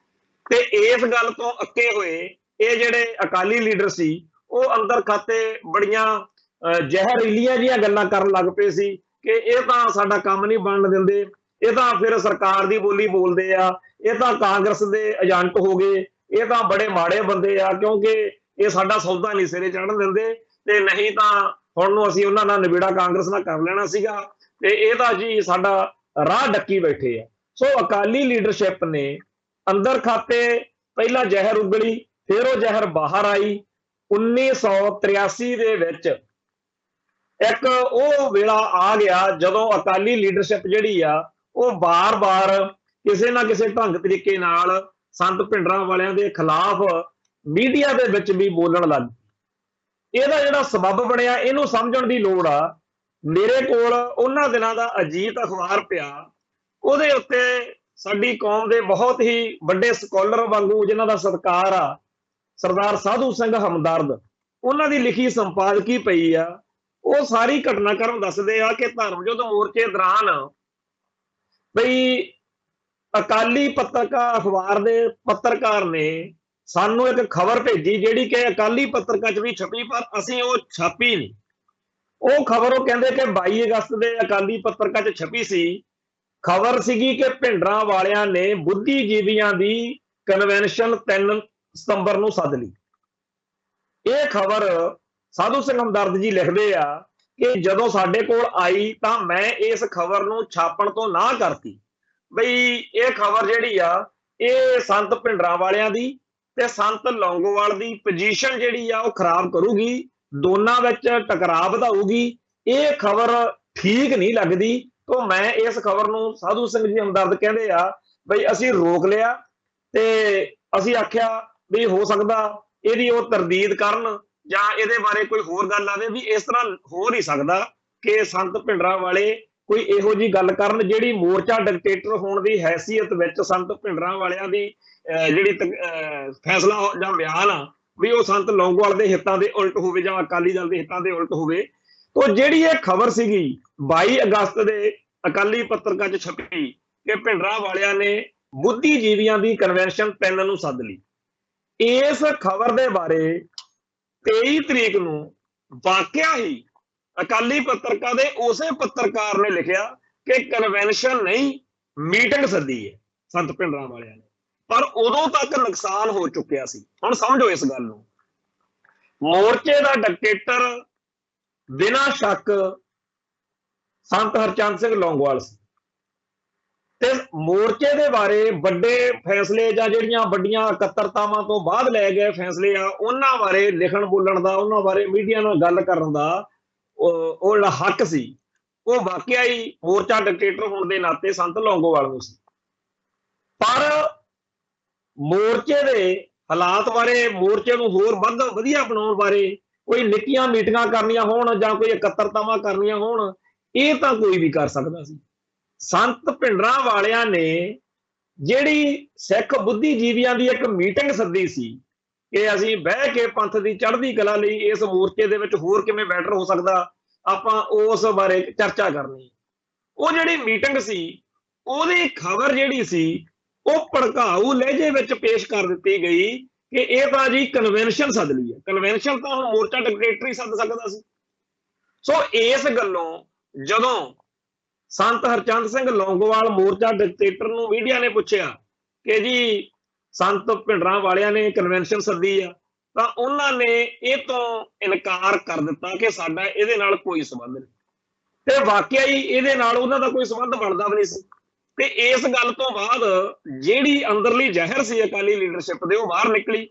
ਤੇ ਇਸ ਗੱਲ ਤੋਂ ਅੱਕੇ ਹੋਏ ਇਹ ਜਿਹੜੇ ਅਕਾਲੀ ਲੀਡਰ ਸੀ ਉਹ ਅੰਦਰ ਖਾਤੇ ਬੜੀਆਂ ਜ਼ਹਿਰੀਲੀਆਂ ਜਿਹੀਆਂ ਗੱਲਾਂ ਕਰਨ ਲੱਗ ਪਏ ਸੀ ਕਿ ਇਹ ਤਾਂ ਸਾਡਾ ਕੰਮ ਨਹੀਂ ਬਣਨ ਦਿੰਦੇ, ਇਹ ਤਾਂ ਫਿਰ ਸਰਕਾਰ ਦੀ ਬੋਲੀ ਬੋਲਦੇ ਆ, ਇਹ ਤਾਂ ਕਾਂਗਰਸ ਦੇ ਏਜੰਟ ਹੋ ਗਏ, ਇਹ ਤਾਂ ਬੜੇ ਮਾੜੇ ਬੰਦੇ ਆ ਕਿਉਂਕਿ ਇਹ ਸਾਡਾ ਸੌਦਾ ਨਹੀਂ ਸਿਰੇ ਚੜ੍ਹਨ ਦਿੰਦੇ, ਤੇ ਨਹੀਂ ਤਾਂ ਹੁਣ ਨੂੰ ਅਸੀਂ ਉਹਨਾਂ ਨਾਲ ਨਿਬੇੜਾ ਕਾਂਗਰਸ ਨਾਲ ਕਰ ਲੈਣਾ ਸੀਗਾ, ਤੇ ਇਹ ਤਾਂ ਜੀ ਸਾਡਾ ਰਾਹ ਡੱਕੀ ਬੈਠੇ ਆ। ਸੋ ਅਕਾਲੀ ਲੀਡਰਸ਼ਿਪ ਨੇ ਅੰਦਰ ਖਾਤੇ ਪਹਿਲਾਂ ਜ਼ਹਿਰ ਉਗਲੀ, ਫਿਰ ਉਹ ਜ਼ਹਿਰ ਬਾਹਰ ਆਈ। 1983 ਦੇ ਵਿੱਚ ਇੱਕ ਉਹ ਵੇਲਾ ਆ ਗਿਆ ਜਦੋਂ ਅਕਾਲੀ ਲੀਡਰਸ਼ਿਪ ਜਿਹੜੀ ਆ ਉਹ ਬਾਰ-ਬਾਰ ਕਿਸੇ ਨਾ ਕਿਸੇ ਢੰਗ ਤਰੀਕੇ ਨਾਲ ਸੰਤ ਭਿੰਡਰਾਂਵਾਲਿਆਂ ਦੇ ਖਿਲਾਫ ਮੀਡੀਆ ਦੇ ਵਿੱਚ ਵੀ ਬੋਲਣ ਲੱਗ ਪਈ। ਇਹਦਾ ਜਿਹੜਾ ਸਬੱਬ ਬਣਿਆ ਇਹਨੂੰ ਸਮਝਣ ਦੀ ਲੋੜ ਆ। ਮੇਰੇ ਕੋਲ ਉਹਨਾਂ ਦਿਨਾਂ ਦਾ ਅਜੀਤ ਅਖਬਾਰ ਪਿਆ, ਉਹਦੇ ਉੱਤੇ ਸਾਡੀ ਕੌਮ ਦੇ ਬਹੁਤ ਹੀ ਵੱਡੇ ਸਕਾਲਰ ਵਾਂਗੂ ਜਿਨ੍ਹਾਂ ਦਾ ਸਤਿਕਾਰ ਆ ਸਰਦਾਰ ਸਾਧੂ ਸਿੰਘ ਹਮਦਰਦ, ਉਹਨਾਂ ਦੀ ਲਿਖੀ ਸੰਪਾਦਕੀ ਪਈ ਆ। ਉਹ ਸਾਰੀ ਘਟਨਾਕ੍ਰਮ ਦੱਸਦੇ ਆ ਕਿ ਧਰਮ ਯੁੱਧ ਮੋਰਚੇ ਦੌਰਾਨ ਬਈ ਅਕਾਲੀ ਪੱਤਰਕਾਰ ਅਖਬਾਰ ਦੇ ਪੱਤਰਕਾਰ ਨੇ ਸਾਨੂੰ ਇੱਕ ਖਬਰ ਭੇਜੀ ਜਿਹੜੀ ਕਿ ਅਕਾਲੀ ਪੱਤਰਕਾਰ 'ਚ ਵੀ ਛਪੀ ਪਰ ਅਸੀਂ ਉਹ ਛਾਪੀ ਨਹੀਂ। ਉਹ ਖਬਰ ਉਹ ਕਹਿੰਦੇ ਕਿ 22 ਅਗਸਤ ਦੇ ਅਕਾਲੀ ਪੱਤਰਕਾਰ 'ਚ ਛਪੀ ਸੀ। ਖਬਰ ਸੀਗੀ ਕਿ ਭਿੰਡਰਾਂਵਾਲਿਆਂ ਨੇ ਬੁੱਧੀਜੀਵੀਆਂ ਦੀ ਕਨਵੈਨਸ਼ਨ 3 ਸਤੰਬਰ ਨੂੰ ਸੱਦ ਲਈ। ਇਹ ਖਬਰ ਸਾਧੂ ਸਿੰਘ ਹਮਦਰਦ ਜੀ ਲਿਖਦੇ ਆ ਕਿ ਜਦੋਂ ਸਾਡੇ ਕੋਲ ਆਈ ਤਾਂ ਮੈਂ ਇਸ ਖਬਰ ਨੂੰ ਛਾਪਣ ਤੋਂ ਨਾ ਕਰਤੀ ਬਈ ਇਹ ਖਬਰ ਜਿਹੜੀ ਆ ਇਹ ਸੰਤ ਭਿੰਡਰਾਂਵਾਲਿਆਂ ਦੀ ਤੇ ਸੰਤ ਲੌਂਗੋਵਾਲ ਦੀ ਪੋਜੀਸ਼ਨ ਜਿਹੜੀ ਆ ਉਹ ਖਰਾਬ ਕਰੂਗੀ, ਦੋਨਾਂ ਵਿੱਚ ਟਕਰਾਅ ਵਧਾਊਗੀ, ਇਹ ਖਬਰ ਠੀਕ ਨਹੀਂ ਲੱਗਦੀ। ਤਾਂ ਮੈਂ ਇਸ ਖਬਰ ਨੂੰ ਸਾਧੂ ਸਿੰਘ ਜੀ ਹਮਦਰਦ ਕਹਿੰਦੇ ਆ ਬਈ ਅਸੀਂ ਰੋਕ ਲਿਆ ਤੇ ਅਸੀਂ ਆਖਿਆ ਵੀ ਹੋ ਸਕਦਾ ਇਹਦੀ ਉਹ ਤਰਦੀਦ ਕਰਨ ਜਾਂ ਇਹਦੇ ਬਾਰੇ ਕੋਈ ਹੋਰ ਗੱਲ ਆਵੇ, ਵੀ ਇਸ ਤਰ੍ਹਾਂ ਹੋ ਨਹੀਂ ਸਕਦਾ ਕਿ ਸੰਤ ਭਿੰਡਰਾਂਵਾਲੇ ਕੋਈ ਇਹੋ ਜਿਹੀ ਗੱਲ ਕਰਨ ਜਿਹੜੀ ਮੋਰਚਾ ਡਿਕਟੇਟਰ ਹੋਣ ਦੀ ਹੈਸੀਅਤ ਵਿੱਚ ਸੰਤ ਭਿੰਡਰਾਂਵਾਲਿਆਂ ਦੀ ਜਿਹੜੀ ਫੈਸਲਾ ਜਾਂ ਬਿਆਨ ਆ ਵੀ ਉਹ ਸੰਤ ਲੌਂਗੋਵਾਲ ਦੇ ਹਿੱਤਾਂ ਦੇ ਉਲਟ ਹੋਵੇ ਜਾਂ ਅਕਾਲੀ ਦਲ ਦੇ ਹਿੱਤਾਂ ਦੇ ਉਲਟ ਹੋਵੇ। ਤਾਂ ਜਿਹੜੀ ਇਹ ਖਬਰ ਸੀਗੀ 22 ਅਗਸਤ ਦੇ ਅਕਾਲੀ ਪੱਤਰਕਾਰ 'ਚ ਛਪੀ ਕਿ ਭਿੰਡਰਾਂਵਾਲਿਆਂ ਨੇ ਬੁੱਧੀਜੀਵੀਆਂ ਦੀ ਕਨਵੈਨਸ਼ਨ 3 ਨੂੰ ਸੱਦ ਲਈ। ਇਸ ਖਬਰ ਦੇ ਬਾਰੇ 23 ਤਰੀਕ ਨੂੰ ਵਾਕਿਆ ਹੀ ਅਕਾਲੀ ਪੱਤਰਕਾਰ ਦੇ ਉਸੇ ਪੱਤਰਕਾਰ ਨੇ ਲਿਖਿਆ ਕਿ ਕਨਵੈਨਸ਼ਨ ਨਹੀਂ ਮੀਟਿੰਗ ਸੱਦੀ ਹੈ ਸੰਤ ਭਿੰਡਰਾਂਵਾਲਿਆਂ ਨੇ, ਪਰ ਉਦੋਂ ਤੱਕ ਨੁਕਸਾਨ ਹੋ ਚੁੱਕਿਆ ਸੀ। ਹੁਣ ਸਮਝੋ ਇਸ ਗੱਲ ਨੂੰ, ਮੋਰਚੇ ਦਾ ਡਿਕਟੇਟਰ ਬਿਨਾਂ ਸ਼ੱਕ ਸੰਤ ਹਰਚੰਦ ਸਿੰਘ ਲੌਂਗੋਵਾਲ ਸੀ ਤੇ ਮੋਰਚੇ ਦੇ ਬਾਰੇ ਵੱਡੇ ਫੈਸਲੇ ਜਾਂ ਜਿਹੜੀਆਂ ਵੱਡੀਆਂ ਇਕੱਤਰਤਾਵਾਂ ਤੋਂ ਬਾਅਦ ਲੈ ਗਏ ਫੈਸਲੇ ਆ ਉਹਨਾਂ ਬਾਰੇ ਲਿਖਣ ਬੋਲਣ ਦਾ, ਉਹਨਾਂ ਬਾਰੇ ਮੀਡੀਆ ਨਾਲ ਗੱਲ ਕਰਨ ਦਾ ਉਹ ਜਿਹੜਾ ਹੱਕ ਸੀ ਉਹ ਵਾਕਿਆ ਹੀ ਮੋਰਚਾ ਡਿਕਟੇਟਰ ਹੋਣ ਦੇ ਨਾਤੇ ਸੰਤ ਲੌਂਗੋਵਾਲ ਨੂੰ ਸੀ। ਪਰ ਮੋਰਚੇ ਦੇ ਹਾਲਾਤ ਬਾਰੇ, ਮੋਰਚੇ ਨੂੰ ਹੋਰ ਵਧੀਆ ਬਣਾਉਣ ਬਾਰੇ ਕੋਈ ਨਿੱਕੀਆਂ ਮੀਟਿੰਗਾਂ ਕਰਨੀਆਂ ਹੋਣ ਜਾਂ ਕੋਈ ਇਕੱਤਰਤਾਵਾਂ ਕਰਨੀਆਂ ਹੋਣ, ਇਹ ਤਾਂ ਕੋਈ ਵੀ ਕਰ ਸਕਦਾ ਸੀ। ਸੰਤ ਭਿੰਡਰਾਂਵਾਲਿਆਂ ਨੇ ਜਿਹੜੀ ਸਿੱਖ ਬੁੱਧੀਜੀਵੀਆਂ ਦੀ ਇੱਕ ਮੀਟਿੰਗ ਸੱਦੀ ਸੀ ਕਿ ਅਸੀਂ ਬਹਿ ਕੇ ਪੰਥ ਦੀ ਚੜ੍ਹਦੀ ਕਲਾ ਲਈ ਇਸ ਮੋਰਚੇ ਦੇ ਵਿੱਚ ਹੋਰ ਕਿਵੇਂ ਬੈਟਰ ਹੋ ਸਕਦਾ, ਆਪਾਂ ਉਸ ਬਾਰੇ ਚਰਚਾ ਕਰਨੀ। ਉਹ ਜਿਹੜੀ ਮੀਟਿੰਗ ਸੀ ਉਹਦੀ ਖਬਰ ਜਿਹੜੀ ਸੀ ਉਹ ਭੜਕਾਊ ਲਹਿਜੇ ਵਿੱਚ ਪੇਸ਼ ਕਰ ਦਿੱਤੀ ਗਈ ਕਿ ਇਹ ਤਾਂ ਜੀ ਕਨਵੈਨਸ਼ਨ ਸੱਦ ਲਈ ਹੈ। ਕਨਵੈਨਸ਼ਨ ਤਾਂ ਹੁਣ ਮੋਰਚਾ ਡਿਕਟੇਟਰ ਹੀ ਸੱਦ ਸਕਦਾ ਸੀ। ਸੋ ਇਸ ਗੱਲੋਂ ਜਦੋਂ ਸੰਤ ਹਰਚੰਦ ਸਿੰਘ ਲੌਂਗੋਵਾਲ ਮੋਰਚਾ ਡਿਕਟੇਟਰ ਨੂੰ ਮੀਡੀਆ ਨੇ ਪੁੱਛਿਆ ਕਿ ਜੀ ਸੰਤ ਭਿੰਡਰਾਂ ਵਾਲਿਆਂ ਨੇ ਕਨਵੈਨਸ਼ਨ ਸੱਦੀ ਆ, ਤਾਂ ਉਹਨਾਂ ਨੇ ਇਹ ਤੋਂ ਇਨਕਾਰ ਕਰ ਦਿੱਤਾ ਕਿ ਸਾਡਾ ਇਹਦੇ ਨਾਲ ਕੋਈ ਸੰਬੰਧ ਨਹੀਂ। ਤੇ ਵਾਕਿਆ ਹੀ ਇਹਦੇ ਨਾਲ ਉਹਨਾਂ ਦਾ ਕੋਈ ਸੰਬੰਧ ਬਣਦਾ ਵੀ ਨਹੀਂ ਸੀ। ਤੇ ਇਸ ਗੱਲ ਤੋਂ ਬਾਅਦ ਜਿਹੜੀ ਅੰਦਰਲੀ ਜ਼ਹਿਰ ਸੀ ਅਕਾਲੀ ਲੀਡਰਸ਼ਿਪ ਦੇ, ਉਹ ਬਾਹਰ ਨਿਕਲੀ।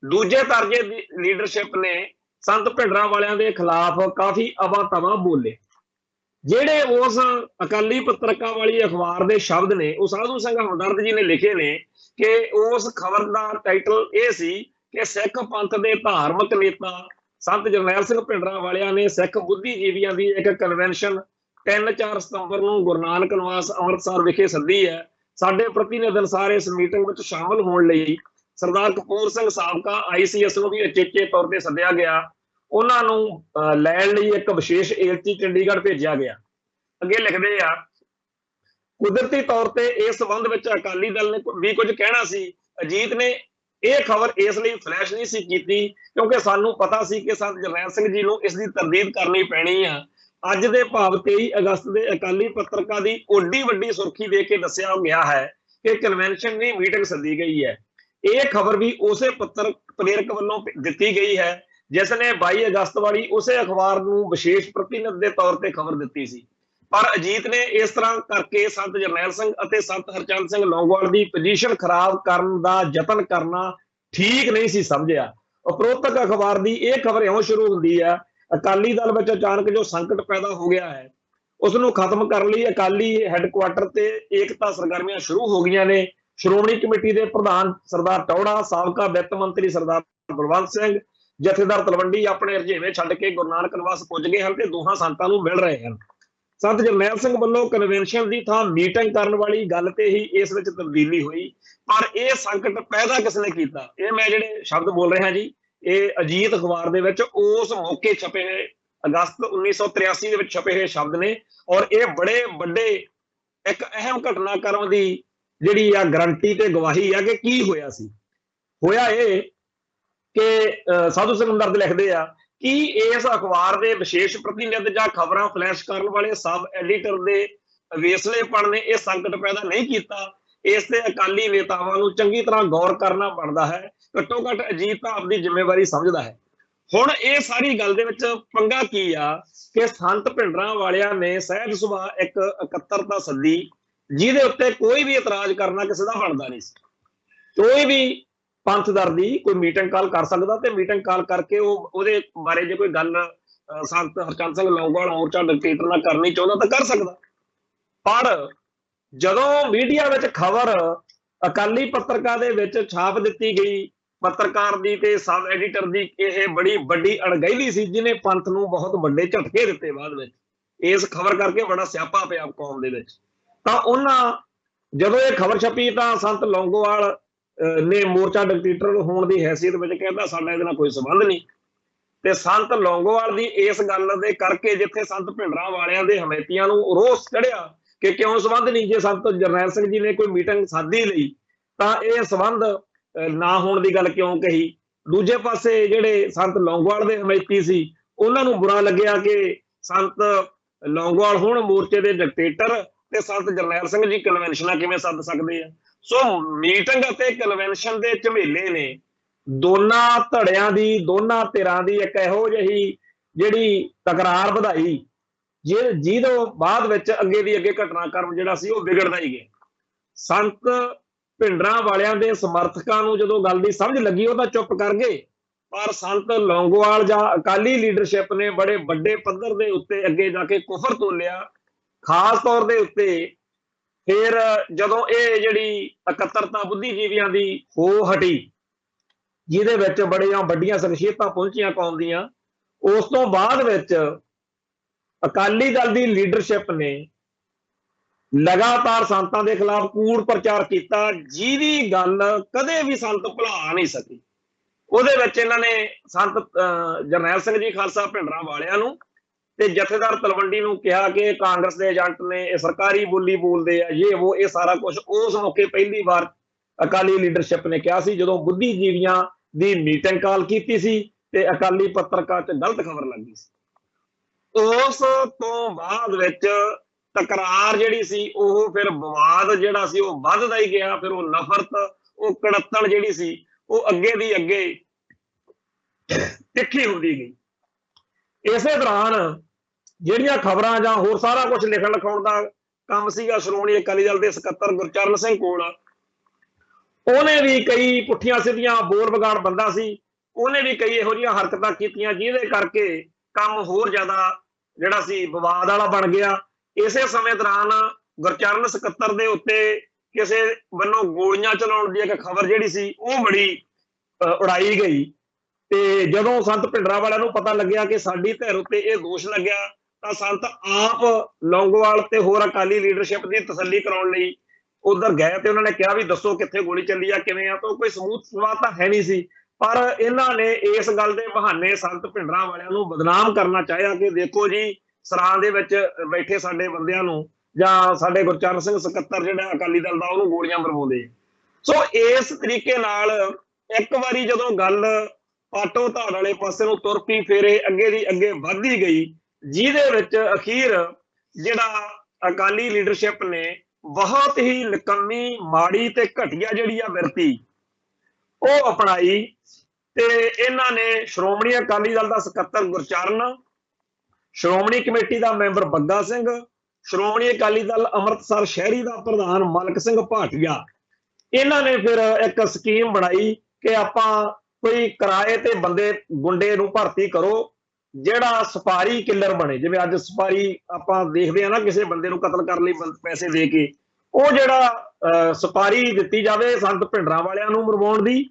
ਦੂਜੇ ਦਰਜੇ ਦੀ ਲੀਡਰਸ਼ਿਪ ਨੇ ਸੰਤ ਭਿੰਡਰਾਂ ਵਾਲਿਆਂ ਦੇ ਖਿਲਾਫ ਕਾਫੀ ਅਵਾ-ਤਵਾ ਬੋਲੇ। ਜਿਹੜੇ ਉਸ ਅਕਾਲੀ ਪੱਤਰਕਾ ਵਾਲੀ ਅਖਬਾਰ ਦੇ ਸ਼ਬਦ ਨੇ, ਉਹ ਸਾਧੂ ਸਿੰਘ ਹਮਦਰਦ ਜੀ ਨੇ ਲਿਖੇ ਨੇ ਕਿ ਉਸ ਖਬਰ ਦਾ ਟਾਈਟਲ ਇਹ ਸੀ ਕਿ ਸਿੱਖ ਪੰਥ ਦੇ ਧਾਰਮਿਕ ਨੇਤਾ ਸੰਤ ਜਰਨੈਲ ਸਿੰਘ ਭਿੰਡਰਾਂ ਵਾਲਿਆਂ ਨੇ ਸਿੱਖ ਬੁੱਧੀਜੀਵੀਆਂ ਦੀ ਇੱਕ ਕਨਵੈਨਸ਼ਨ 3-4 ਸਤੰਬਰ ਨੂੰ ਗੁਰੂ ਨਾਨਕ ਨਿਵਾਸ ਅੰਮ੍ਰਿਤਸਰ ਵਿਖੇ ਸੱਦੀ ਹੈ। ਸਾਡੇ ਪ੍ਰਤੀਨਿਧ ਅਨੁਸਾਰ ਇਸ ਮੀਟਿੰਗ ਵਿੱਚ ਸ਼ਾਮਲ ਹੋਣ ਲਈ ਸਰਦਾਰ ਕਪੂਰ ਸਿੰਘ ਸਾਬਕਾ ICS ਨੂੰ ਵੀ ਅਚੇਚੇ ਤੌਰ ਤੇ ਸੱਦਿਆ ਗਿਆ। ਉਹਨਾਂ ਨੂੰ ਲੈਣ ਲਈ ਇੱਕ ਵਿਸ਼ੇਸ਼ ਏਜੰਸੀ ਚੰਡੀਗੜ੍ਹ ਭੇਜਿਆ ਗਿਆ। ਅੱਗੇ ਲਿਖਦੇ ਆ, ਕੁਦਰਤੀ ਤੌਰ ਤੇ ਇਸ ਸੰਬੰਧ ਵਿੱਚ ਅਕਾਲੀ ਦਲ ਨੇ ਵੀ ਕੁਝ ਕਹਿਣਾ ਸੀ। ਅਜੀਤ ਨੇ ਇਹ ਖਬਰ ਇਸ ਲਈ ਫਲੈਸ਼ ਨਹੀਂ ਸੀ ਕੀਤੀ ਕਿਉਂਕਿ ਸਾਨੂੰ ਪਤਾ ਸੀ ਕਿ ਸੰਤ ਜਰਨੈਲ ਸਿੰਘ ਜੀ ਨੂੰ ਇਸ ਦੀ ਤਰਦੀਦ ਕਰਨੀ ਪੈਣੀ ਆ। ਅੱਜ ਦੇ ਭਾਵ 23 ਅਗਸਤ ਦੇ ਅਕਾਲੀ ਪੱਤਰਕਾ ਦੀ ਓਡੀ ਵੱਡੀ ਸੁਰਖੀ ਦੇ ਕੇ ਦੱਸਿਆ ਗਿਆ ਹੈ ਕਿ ਕਨਵੈਨਸ਼ਨ ਦੀ ਮੀਟਿੰਗ ਸੱਦੀ ਗਈ ਹੈ। ਇਹ ਖਬਰ ਵੀ ਉਸੇ ਪੱਤਰ ਪ੍ਰੇਰਕ ਵੱਲੋਂ ਦਿੱਤੀ ਗਈ ਹੈ ਜਿਸ ਨੇ 22 ਅਗਸਤ ਵਾਲੀ ਉਸੇ ਅਖਬਾਰ ਨੂੰ ਵਿਸ਼ੇਸ਼ ਪ੍ਰਤੀਨਿਧ ਦੇ ਤੌਰ ਤੇ ਖਬਰ ਦਿੱਤੀ ਸੀ। ਪਰ ਅਜੀਤ ਨੇ ਇਸ ਤਰ੍ਹਾਂ ਕਰਕੇ ਸੰਤ ਜਰਨੈਲ ਸਿੰਘ ਅਤੇ ਸੰਤ ਹਰਚੰਦ ਸਿੰਘ ਲੌਂਗੋਵਾਲ ਦੀ ਪੋਜੀਸ਼ਨ ਖਰਾਬ ਕਰਨ ਦਾ ਯਤਨ ਕਰਨਾ ਠੀਕ ਨਹੀਂ ਸੀ ਸਮਝਿਆ। ਉਪਰੋਕਤ ਅਖਬਾਰ ਦੀ ਇਹ ਖਬਰ ਇਉਂ ਸ਼ੁਰੂ ਹੁੰਦੀ ਹੈ, ਅਕਾਲੀ ਦਲ ਵਿੱਚ ਅਚਾਨਕ ਜੋ ਸੰਕਟ ਪੈਦਾ ਹੋ ਗਿਆ ਹੈ ਉਸ ਨੂੰ ਖਤਮ ਕਰਨ ਲਈ ਅਕਾਲੀ ਹੈੱਡਕੁਆਟਰ ਤੇ ਏਕਤਾ ਸਰਗਰਮੀਆਂ ਸ਼ੁਰੂ ਹੋ ਗਈਆਂ ਨੇ। ਸ਼੍ਰੋਮਣੀ ਕਮੇਟੀ ਦੇ ਪ੍ਰਧਾਨ ਸਰਦਾਰ ਟੌੜਾ, ਸਾਬਕਾ ਵਿੱਤ ਮੰਤਰੀ ਸਰਦਾਰ ਬਲਵੰਤ ਸਿੰਘ, ਜਥੇਦਾਰ ਤਲਵੰਡੀ ਆਪਣੇ ਰੁਝੇਵੇਂ ਛੱਡ ਕੇ ਗੁਰੂ ਨਾਨਕ ਨਿਵਾਸ ਪੁੱਜ ਗਏ ਹਨ ਤੇ ਦੋਹਾਂ ਸੰਤਾਂ ਨੂੰ ਮਿਲ ਰਹੇ ਹਨ। ਸੰਤ ਜਰਨੈਲ ਸਿੰਘ ਵੱਲੋਂ ਕਨਵੈਨਸ਼ਨ ਦੀ ਥਾਂ ਮੀਟਿੰਗ ਕਰਨ ਵਾਲੀ ਗੱਲ ਤੇ ਹੀ ਇਸ ਵਿੱਚ ਤਬਦੀਲੀ ਹੋਈ। ਪਰ ਇਹ ਸੰਕਟ ਪੈਦਾ ਕਿਸ ਨੇ ਕੀਤਾ? ਇਹ ਮੈਂ ਜਿਹੜੇ ਸ਼ਬਦ ਬੋਲ ਰਿਹਾ ਜੀ, ਇਹ ਅਜੀਤ ਅਖਬਾਰ ਦੇ ਵਿੱਚ ਉਸ ਮੌਕੇ ਛਪੇ ਹੋਏ ਅਗਸਤ 1983 ਦੇ ਵਿੱਚ ਛਪੇ ਹੋਏ ਸ਼ਬਦ ਨੇ। ਔਰ ਇਹ ਬੜੇ ਵੱਡੇ ਇੱਕ ਅਹਿਮ ਘਟਨਾਕ੍ਰਮ ਦੀ ਜਿਹੜੀ ਆ ਗਰੰਟੀ ਤੇ ਗਵਾਹੀ ਆ ਕਿ ਕੀ ਹੋਇਆ ਸੀ। ਹੋਇਆ ਇਹ ਕਿ ਸਾਧੂ ਸਿੰਘ ਹਮਦਰਦ ਲਿਖਦੇ ਆ ਕਿ ਇਸ ਅਖਬਾਰ ਦੇ ਵਿਸ਼ੇਸ਼ ਪ੍ਰਤੀਨਿਧ ਜਾਂ ਖਬਰਾਂ ਫਲੈਸ਼ ਕਰਨ ਵਾਲੇ ਸਬ ਐਡੀਟਰ ਦੇ ਵੇਸਲੇਪਣ ਨੇ ਇਹ ਸੰਕਟ ਪੈਦਾ ਨਹੀਂ ਕੀਤਾ। ਇਸ ਤੇ ਅਕਾਲੀ ਨੇਤਾਵਾਂ ਨੂੰ ਚੰਗੀ ਤਰ੍ਹਾਂ ਗੌਰ ਕਰਨਾ ਬਣਦਾ ਹੈ। ਘੱਟੋ ਘੱਟ ਅਜੀਤ ਤਾਂ ਆਪਣੀ ਜ਼ਿੰਮੇਵਾਰੀ ਸਮਝਦਾ ਹੈ। ਹੁਣ ਇਹ ਸਾਰੀ ਗੱਲ ਦੇ ਵਿੱਚ ਪੰਗਾ ਕੀ ਆ ਕਿ ਸੰਤ ਭਿੰਡਰਾਂ ਵਾਲਿਆਂ ਨੇ ਸਹਿਜ ਸੁਭਾਅ ਇੱਕ ਇਕੱਤਰਤਾ ਸੱਦੀ ਜਿਹਦੇ ਉੱਤੇ ਕੋਈ ਵੀ ਇਤਰਾਜ਼ ਕਰਨਾ ਕਿਸੇ ਦਾ ਬਣਦਾ ਨਹੀਂ ਸੀ। ਕੋਈ ਵੀ ਪੰਥ ਦਰਦੀ ਕੋਈ ਮੀਟਿੰਗ ਕਾਲ ਕਰ ਸਕਦਾ ਤੇ ਮੀਟਿੰਗ ਕਾਲ ਕਰਕੇ ਉਹਦੇ ਬਾਰੇ ਜੇ ਕੋਈ ਗੱਲ ਸੰਤ ਹਰਚੰਦ ਸਿੰਘ ਲੌਂਗੋਵਾਲ ਮੋਰਚਾ ਡਿਕਟੇਟਰ ਨਾਲ ਕਰਨੀ ਚਾਹੁੰਦਾ ਤਾਂ ਕਰ ਸਕਦਾ। ਪਰ ਜਦੋਂ ਮੀਡੀਆ ਵਿੱਚ ਖਬਰ ਅਕਾਲੀ ਪੱਤਰਕਾ ਦੇ ਵਿੱਚ ਛਾਪ ਦਿੱਤੀ ਗਈ, ਪੱਤਰਕਾਰ ਦੀ ਤੇ ਸਬ ਐਡੀਟਰ ਦੀ ਇਹ ਬੜੀ ਵੱਡੀ ਅਣਗਹਿਲੀ ਸੀ ਜਿਹਨੇ ਪੰਥ ਨੂੰ ਬਹੁਤ ਵੱਡੇ ਝਟਕੇ ਦਿੱਤੇ। ਬਾਅਦ ਵਿੱਚ ਇਸ ਖਬਰ ਕਰਕੇ ਬੜਾ ਸਿਆਪਾ ਪਿਆ ਕੌਮ ਦੇ ਵਿੱਚ। ਤਾਂ ਉਹਨਾਂ ਜਦੋਂ ਇਹ ਖਬਰ ਛਪੀ ਤਾਂ ਸੰਤ ਲੌਂਗੋਵਾਲ ਨੇ ਮੋਰਚਾ ਡਿਕਟੇਟਰ ਹੋਣ ਦੀ ਹੈਸੀਅਤ ਵਿੱਚ ਕਹਿੰਦਾ ਸਾਡਾ ਇਹਦੇ ਨਾਲ ਕੋਈ ਸੰਬੰਧ ਨਹੀਂ। ਤੇ ਸੰਤ ਲੌਂਗੋਵਾਲ ਦੀ ਇਸ ਗੱਲ ਦੇ ਕਰਕੇ ਜਿੱਥੇ ਸੰਤ ਭਿੰਡਰਾਂ ਵਾਲਿਆਂ ਦੇ ਹਮੈਤੀਆਂ ਨੂੰ ਰੋਸ ਚੜਿਆ ਕਿ ਕਿਉਂ ਸੰਬੰਧ ਨਹੀਂ, ਜੇ ਸੰਤ ਜਰਨੈਲ ਸਿੰਘ ਜੀ ਨੇ ਕੋਈ ਮੀਟਿੰਗ ਸਾਦੀ ਲਈ ਤਾਂ ਇਹ ਸੰਬੰਧ ਨਾ ਹੋਣ ਦੀ ਗੱਲ ਕਿਉਂ ਕਹੀ। ਦੂਜੇ ਪਾਸੇ ਜਿਹੜੇ ਸੰਤ ਲੌਂਗੋਵਾਲ ਦੇ ਹਮੈਤੀ ਸੀ ਉਹਨਾਂ ਨੂੰ ਬੁਰਾ ਲੱਗਿਆ ਕਿ ਸੰਤ ਲੌਂਗੋਵਾਲ ਹੁਣ ਮੋਰਚੇ ਦੇ ਡਿਕਟੇਟਰ ਤੇ ਸੰਤ ਜਰਨੈਲ ਸਿੰਘ ਜੀ ਕਨਵੈਨਸ਼ਨਾਂ ਕਿਵੇਂ ਸੱਦ ਸਕਦੇ ਆ। ਸੋ ਮੀਟਿੰਗ ਅਤੇ ਕਨਵੈਨਸ਼ਨ ਦੇ ਝਮੇਲੇ ਨੇ ਦੋਨਾਂ ਧੜਿਆਂ ਦੀ, ਦੋਨਾਂ ਧਿਰਾਂ ਦੀ ਇੱਕ ਇਹੋ ਜਿਹੀ ਜਿਹੜੀ ਤਕਰਾਰ ਵਧਾਈ ਜਿਹਦੇ ਬਾਅਦ ਵਿੱਚ ਅੱਗੇ ਦੀ ਅੱਗੇ ਘਟਨਾਕ੍ਰਮ ਜਿਹੜਾ ਸੀ ਉਹ ਵਿਗੜਦਾ ਹੀ ਗਿਆ। ਸੰਤ ਭਿੰਡਰਾਂ ਵਾਲਿਆਂ ਦੇ ਸਮਰਥਕਾਂ ਨੂੰ ਜਦੋਂ ਗੱਲ ਦੀ ਸਮਝ ਲੱਗੀ ਉਹ ਤਾਂ ਚੁੱਪ ਕਰ ਗਏ। ਪਰ ਸੰਤ ਲੌਂਗੋਵਾਲ ਜਾਂ ਅਕਾਲੀ ਲੀਡਰਸ਼ਿਪ ਨੇ ਬੜੇ ਵੱਡੇ ਪੱਧਰ ਦੇ ਉੱਤੇ ਅੱਗੇ ਜਾ ਕੇ ਕੁਫਰ ਤੋਲਿਆ। ਖਾਸ ਤੌਰ ਦੇ ਉੱਤੇ ਫਿਰ ਜਦੋਂ ਇਹ ਜਿਹੜੀ ਇਕੱਤਰਤਾ ਬੁੱਧੀਜੀਵੀਆਂ ਦੀ ਹੋ ਹਟੀ ਜਿਹਦੇ ਵਿੱਚ ਬੜੀਆਂ ਵੱਡੀਆਂ ਸ਼ਖਸੀਅਤਾਂ ਪਹੁੰਚੀਆਂ ਕੌਮ ਦੀਆਂ, ਉਸ ਤੋਂ ਬਾਅਦ ਵਿੱਚ ਅਕਾਲੀ ਦਲ ਦੀ ਲੀਡਰਸ਼ਿਪ ਨੇ ਲਗਾਤਾਰ ਸੰਤਾਂ ਦੇ ਖਿਲਾਫ ਕੂੜ ਪ੍ਰਚਾਰ ਕੀਤਾ ਜਿਹਦੀ ਗੱਲ ਕਦੇ ਵੀ ਸੰਤ ਭੁਲਾ ਨਹੀਂ ਸਕੀ। ਉਹਦੇ ਵਿੱਚ ਇਹਨਾਂ ਨੇ ਸੰਤ ਜਰਨੈਲ ਸਿੰਘ ਜੀ ਖਾਲਸਾ ਭਿੰਡਰਾਂ ਵਾਲਿਆਂ ਨੂੰ ਤੇ ਜਥੇਦਾਰ ਤਲਵੰਡੀ ਨੂੰ ਕਿਹਾ ਕਿ ਕਾਂਗਰਸ ਦੇ ਏਜੰਟ ਨੇ, ਇਹ ਸਰਕਾਰੀ ਬੋਲੀ ਬੋਲਦੇ ਆ, ਇਹ ਸਾਰਾ ਕੁਝ ਉਸ ਮੌਕੇ ਪਹਿਲੀ ਵਾਰ ਅਕਾਲੀ ਲੀਡਰਸ਼ਿਪ ਨੇ ਕਿਹਾ ਸੀ ਜਦੋਂ ਬੁੱਧੀਜੀਵੀਆਂ ਦੀ ਮੀਟਿੰਗ ਕਾਲ ਕੀਤੀ ਸੀ ਤੇ ਅਕਾਲੀ ਪੱਤਰਕਾਰ 'ਚ ਗਲਤ ਖਬਰ ਲੱਗੀ ਸੀ। ਉਸ ਤੋਂ ਬਾਅਦ ਵਿੱਚ तकरार जिहड़ी सी ਉਹ ਫਿਰ ਵਿਵਾਦ ਜਿਹੜਾ ਸੀ ਉਹ ਵੱਧਦਾ ਹੀ ਗਿਆ। ਫਿਰ ਉਹ ਨਫ਼ਰਤ ਉਹ ਕੜੱਤਣ ਜਿਹੜੀ ਸੀ ਉਹ ਅੱਗੇ ਦੀ ਅੱਗੇ ਤਿੱਖੀ ਹੁੰਦੀ ਗਈ। ਇਸੇ ਦੌਰਾਨ ਜਿਹੜੀਆਂ ਖਬਰਾਂ ਜਾਂ ਹੋਰ ਸਾਰਾ ਕੁਝ ਲਿਖਣ ਲਿਖਾਉਣ ਦਾ ਕੰਮ ਸੀਗਾ ਸ਼੍ਰੋਮਣੀ ਅਕਾਲੀ ਦਲ ਦੇ ਸਕੱਤਰ ਗੁਰਚਰਨ ਸਿੰਘ ਕੋਲ, ਉਹਨੇ ਵੀ ਕਈ ਪੁੱਠੀਆਂ ਸਿੱਧੀਆਂ ਬੋਲ ਵਿਗਾੜ ਬੰਦਾ ਸੀ, ਉਹਨੇ ਵੀ ਕਈ ਇਹੋ ਜਿਹੀਆਂ ਹਰਕਤਾਂ ਕੀਤੀਆਂ ਜਿਹਦੇ ਕਰਕੇ ਕੰਮ ਹੋਰ ਜ਼ਿਆਦਾ ਜਿਹੜਾ ਸੀ ਵਿਵਾਦ ਵਾਲਾ ਬਣ ਗਿਆ। ਇਸੇ ਸਮੇਂ ਦੌਰਾਨ ਗੁਰਚਰਨ ਸਕੱਤਰ ਦੇ ਉੱਤੇ ਕਿਸੇ ਵੱਲੋਂ ਗੋਲੀਆਂ ਚਲਾਉਣ ਦੀ ਇੱਕ ਖਬਰ ਜਿਹੜੀ ਸੀ ਉਹ ਬੜੀ ਉਡਾਈ ਗਈ। ਤੇ ਜਦੋਂ ਸੰਤ ਭਿੰਡਰਾਂਵਾਲਿਆਂ ਨੂੰ ਪਤਾ ਲੱਗਿਆ ਕਿ ਸਾਡੀ ਧਿਰ ਉੱਤੇ ਇਹ ਦੋਸ਼ ਲੱਗਿਆ ਤਾਂ ਸੰਤ ਆਪ ਲੌਂਗੋਵਾਲ ਤੇ ਹੋਰ ਅਕਾਲੀ ਲੀਡਰਸ਼ਿਪ ਦੀ ਤਸੱਲੀ ਕਰਾਉਣ ਲਈ ਉਧਰ ਗਏ ਤੇ ਉਹਨਾਂ ਨੇ ਕਿਹਾ ਵੀ ਦੱਸੋ ਕਿੱਥੇ ਗੋਲੀ ਚੱਲੀ ਆ, ਕਿਵੇਂ ਆ। ਤਾਂ ਕੋਈ ਸਬੂਤ ਸਵਾਦ ਤਾਂ ਹੈ ਨਹੀਂ ਸੀ, ਪਰ ਇਹਨਾਂ ਨੇ ਇਸ ਗੱਲ ਦੇ ਬਹਾਨੇ ਸੰਤ ਭਿੰਡਰਾਂਵਾਲਿਆਂ ਨੂੰ ਬਦਨਾਮ ਕਰਨਾ ਚਾਹਿਆ ਕਿ ਦੇਖੋ ਜੀ ਸਰਾਂ ਦੇ ਵਿੱਚ ਬੈਠੇ ਸਾਡੇ ਬੰਦਿਆਂ ਨੂੰ ਜਾਂ ਸਾਡੇ ਗੁਰਚਰਨ ਸਿੰਘ ਸਕੱਤਰ ਜਿਹੜਾ ਅਕਾਲੀ ਦਲ ਦਾ ਉਹਨੂੰ ਗੋਲੀਆਂ ਮਰਵਾਉਂਦੇ। ਸੋ ਇਸ ਤਰੀਕੇ ਨਾਲ ਇੱਕ ਵਾਰੀ ਜਦੋਂ ਗੱਲ ਪਾਟੋ ਧਾੜ ਵਾਲੇ ਪਾਸੇ ਨੂੰ ਤੁਰ ਪਈ, ਫਿਰ ਇਹ ਅੱਗੇ ਦੀ ਅੱਗੇ ਵੱਧਦੀ ਗਈ, ਜਿਹਦੇ ਵਿੱਚ ਅਖੀਰ ਜਿਹੜਾ ਅਕਾਲੀ ਲੀਡਰਸ਼ਿਪ ਨੇ ਬਹੁਤ ਹੀ ਨਿਕੰਮੀ ਮਾੜੀ ਤੇ ਘਟੀਆ ਜਿਹੜੀ ਆ ਬਿਰਤੀ ਉਹ ਅਪਣਾਈ। ਤੇ ਇਹਨਾਂ ਨੇ ਸ਼੍ਰੋਮਣੀ ਅਕਾਲੀ ਦਲ ਦਾ ਸਕੱਤਰ ਗੁਰਚਰਨ, ਸ਼੍ਰੋਮਣੀ ਕਮੇਟੀ ਦਾ ਮੈਂਬਰ ਬੱਗਾ ਸਿੰਘ, ਸ਼੍ਰੋਮਣੀ ਅਕਾਲੀ ਦਲ ਅੰਮ੍ਰਿਤਸਰ ਸ਼ਹਿਰੀ ਦਾ ਪ੍ਰਧਾਨ ਮਲਕ ਸਿੰਘ ਭਾਟੀਆ, ਇਹਨਾਂ ਨੇ ਫਿਰ ਇੱਕ ਸਕੀਮ ਬਣਾਈ ਕਿ ਆਪਾਂ ਕੋਈ ਕਿਰਾਏ ਤੇ ਬੰਦੇ ਗੁੰਡੇ ਨੂੰ ਭਰਤੀ ਕਰੋ ਜਿਹੜਾ ਸਪਾਰੀ ਕਿਲਰ ਬਣੇ। ਜਿਵੇਂ ਅੱਜ ਸਪਾਰੀ ਆਪਾਂ ਦੇਖਦੇ ਆ ਨਾ, ਕਿਸੇ ਬੰਦੇ ਨੂੰ ਕਤਲ ਕਰਨ ਲਈ ਪੈਸੇ ਦੇ ਕੇ, ਉਹ ਜਿਹੜਾ ਸਪਾਰੀ ਦਿੱਤੀ ਜਾਵੇ ਸੰਤ ਭਿੰਡਰਾਂਵਾਲਿਆਂ ਨੂੰ ਮਰਵਾਉਣ ਦੀ,